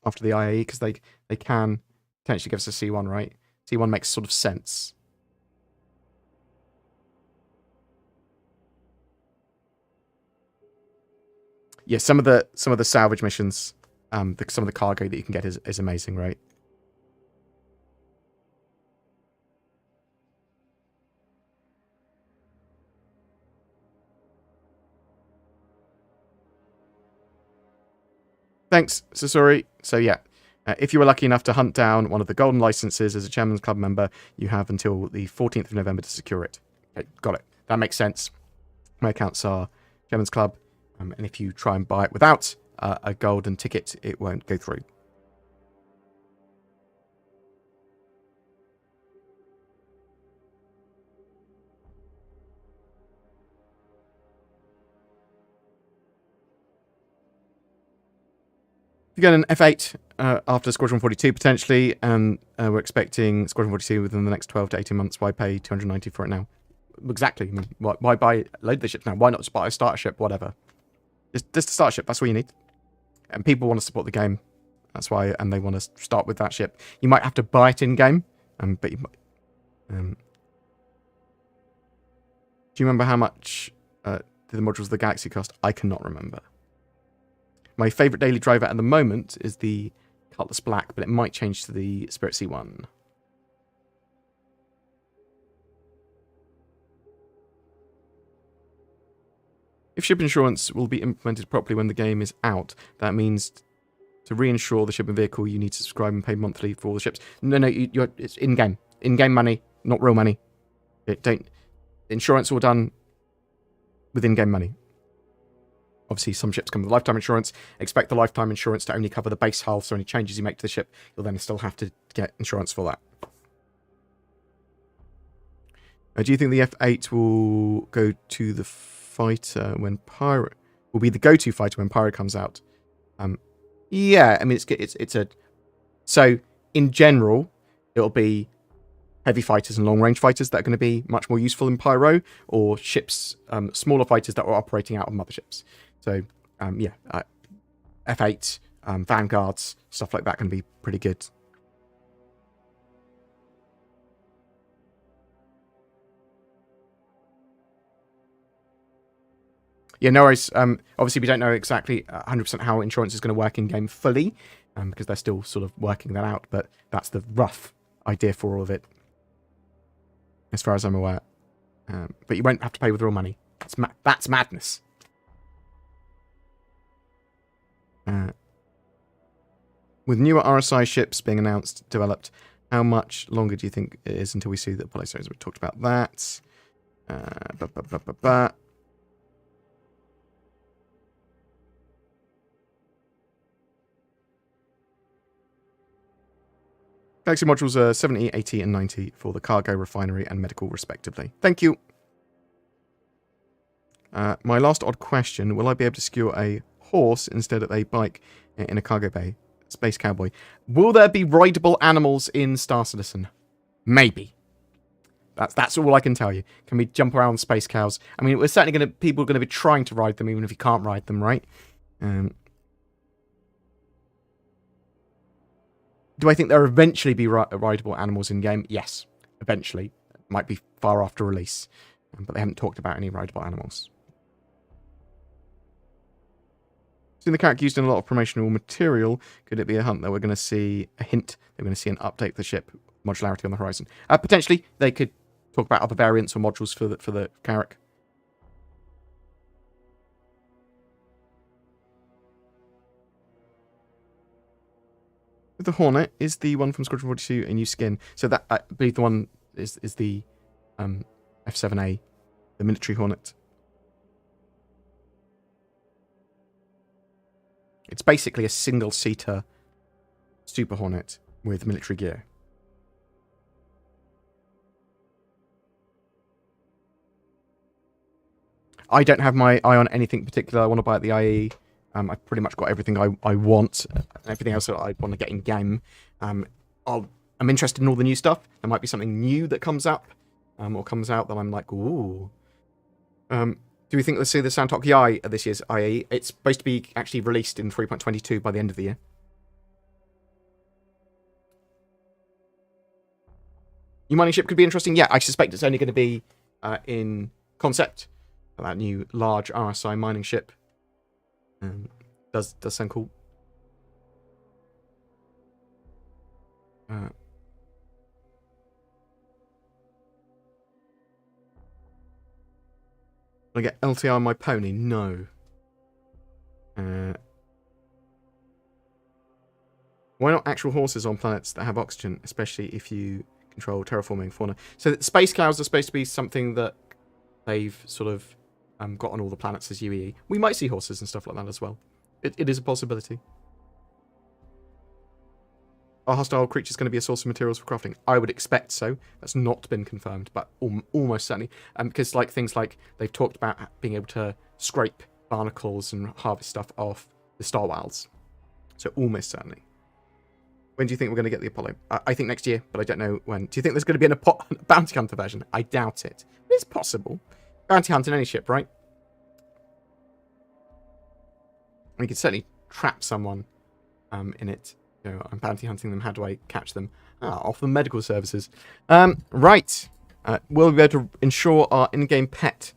A: after the IAE, because they can potentially give us a C1, right? C1 makes sort of sense. Yeah, some of the salvage missions, some of the cargo that you can get is amazing, right? Thanks, Sasori. So yeah, if you were lucky enough to hunt down one of the golden licenses as a Chairman's Club member, you have until the 14th of November to secure it. Okay, got it. That makes sense. My accounts are Chairman's Club, and if you try and buy it without a golden ticket, it won't go through. You get an F8 after Squadron 42 potentially, and we're expecting Squadron 42 within the next 12 to 18 months. Why pay 290 for it now? Exactly. I mean, why buy a load of the ships now? Why not just buy a starter ship, whatever? Just a starter ship, that's all you need. And people want to support the game. That's why, and they want to start with that ship. You might have to buy it in-game, but you might... do you remember how much the modules of the Galaxy cost? I cannot remember. My favourite daily driver at the moment is the Cutlass Black, but it might change to the Spirit C1. If ship insurance will be implemented properly when the game is out, that means To reinsure the ship and vehicle, you need to subscribe and pay monthly for all the ships. No, it's in-game. In-game money, not real money. Insurance all done with in-game money. Obviously, some ships come with lifetime insurance. Expect the lifetime insurance to only cover the base hull, so any changes you make to the ship, you'll then still have to get insurance for that. Do you think the F8 will go to the fighter when Pyro... will be the go-to fighter when Pyro comes out? Yeah, I mean, it's a... So, in general, it'll be heavy fighters and long-range fighters that are going to be much more useful in Pyro, or ships, smaller fighters that are operating out of motherships. So, F8, Vanguards, stuff like that can be pretty good. Yeah, no worries. Obviously, we don't know exactly 100% how insurance is going to work in-game fully, because they're still sort of working that out, but that's the rough idea for all of it, as far as I'm aware. But you won't have to pay with real money. That's madness. With newer RSI ships being announced, developed, how much longer do you think it is until we see the Apollo series? We talked about that. Galaxy modules are 70, 80, and 90 for the cargo, refinery, and medical, respectively. Thank you. My last odd question, will I be able to secure a horse instead of a bike in a cargo bay? Space Cowboy. Will there be rideable animals in Star Citizen? Maybe. That's all I can tell you. Can we jump around Space Cows? I mean, we're certainly people are going to be trying to ride them, even if you can't ride them, right? Do I think there'll eventually be rideable animals in game? Yes, eventually. It might be far after release, but they haven't talked about any rideable animals. Seeing the character used in a lot of promotional material, could it be a hint that we're going to see an update to the ship, modularity on the horizon? Potentially, they could talk about other variants or modules for the character. The Hornet is the one from Squadron 42 a new skin. So that, I believe the one is the F7A, the military Hornet. It's basically a single-seater Super Hornet with military gear. I don't have my eye on anything particular I want to buy at the IAE. I've pretty much got everything I want, everything else that I want to get in game. I'm interested in all the new stuff. There might be something new that comes up, or comes out that I'm like, ooh. Do we think we'll see the Santok Yai at this year's IAE? It's supposed to be actually released in 3.22 by the end of the year. New mining ship could be interesting. Yeah, I suspect it's only going to be in concept. That new large RSI mining ship. Does sound cool. Will I get LTR on my pony? No. Why not actual horses on planets that have oxygen, especially if you control terraforming fauna? So space cows are supposed to be something that they've sort of got on all the planets as UEE. We might see horses and stuff like that as well. It is a possibility. Are hostile creatures going to be a source of materials for crafting? I would expect so. That's not been confirmed, but almost certainly. Because things like they've talked about being able to scrape barnacles and harvest stuff off the star whales. So almost certainly. When do you think we're going to get the Apollo? I think next year, but I don't know when. Do you think there's going to be a bounty hunter version? I doubt it. But it's possible. Bounty hunt in any ship, right? We could certainly trap someone in it. You know, I'm bounty hunting them. How do I catch them? Offer them medical services. Right. Will we be able to insure our in-game pet?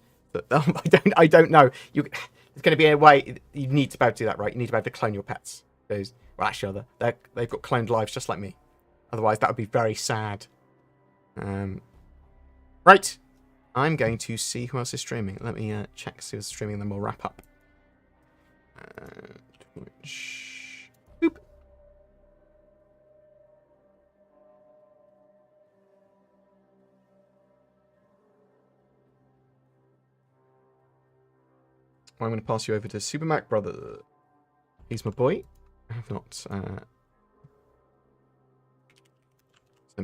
A: I don't know. There's going to be a way. You need to be able to do that, right? You need to be able to clone your pets. Well, actually, they've got cloned lives just like me. Otherwise, that would be very sad. Right. I'm going to see who else is streaming. Let me check see who's streaming, and then we'll wrap up. Boop. I'm going to pass you over to Super Mac Brother. He's my boy. I have not sent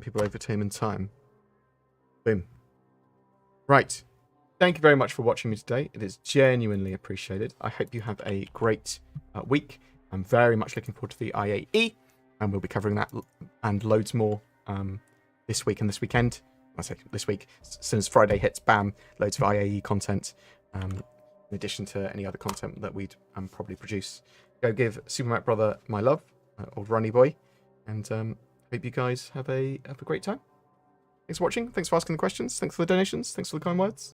A: people over to him in time. Boom. Right. Thank you very much for watching me today. It is genuinely appreciated. I hope you have a great week. I'm very much looking forward to the IAE, and we'll be covering that and loads more this week and this weekend. I say this week, as soon as Friday hits, bam, loads of IAE content, in addition to any other content that we'd probably produce. Go give Super Mac Brother my love, old Runny boy, and hope you guys have a great time. Thanks for watching. Thanks for asking the questions. Thanks for the donations. Thanks for the kind words.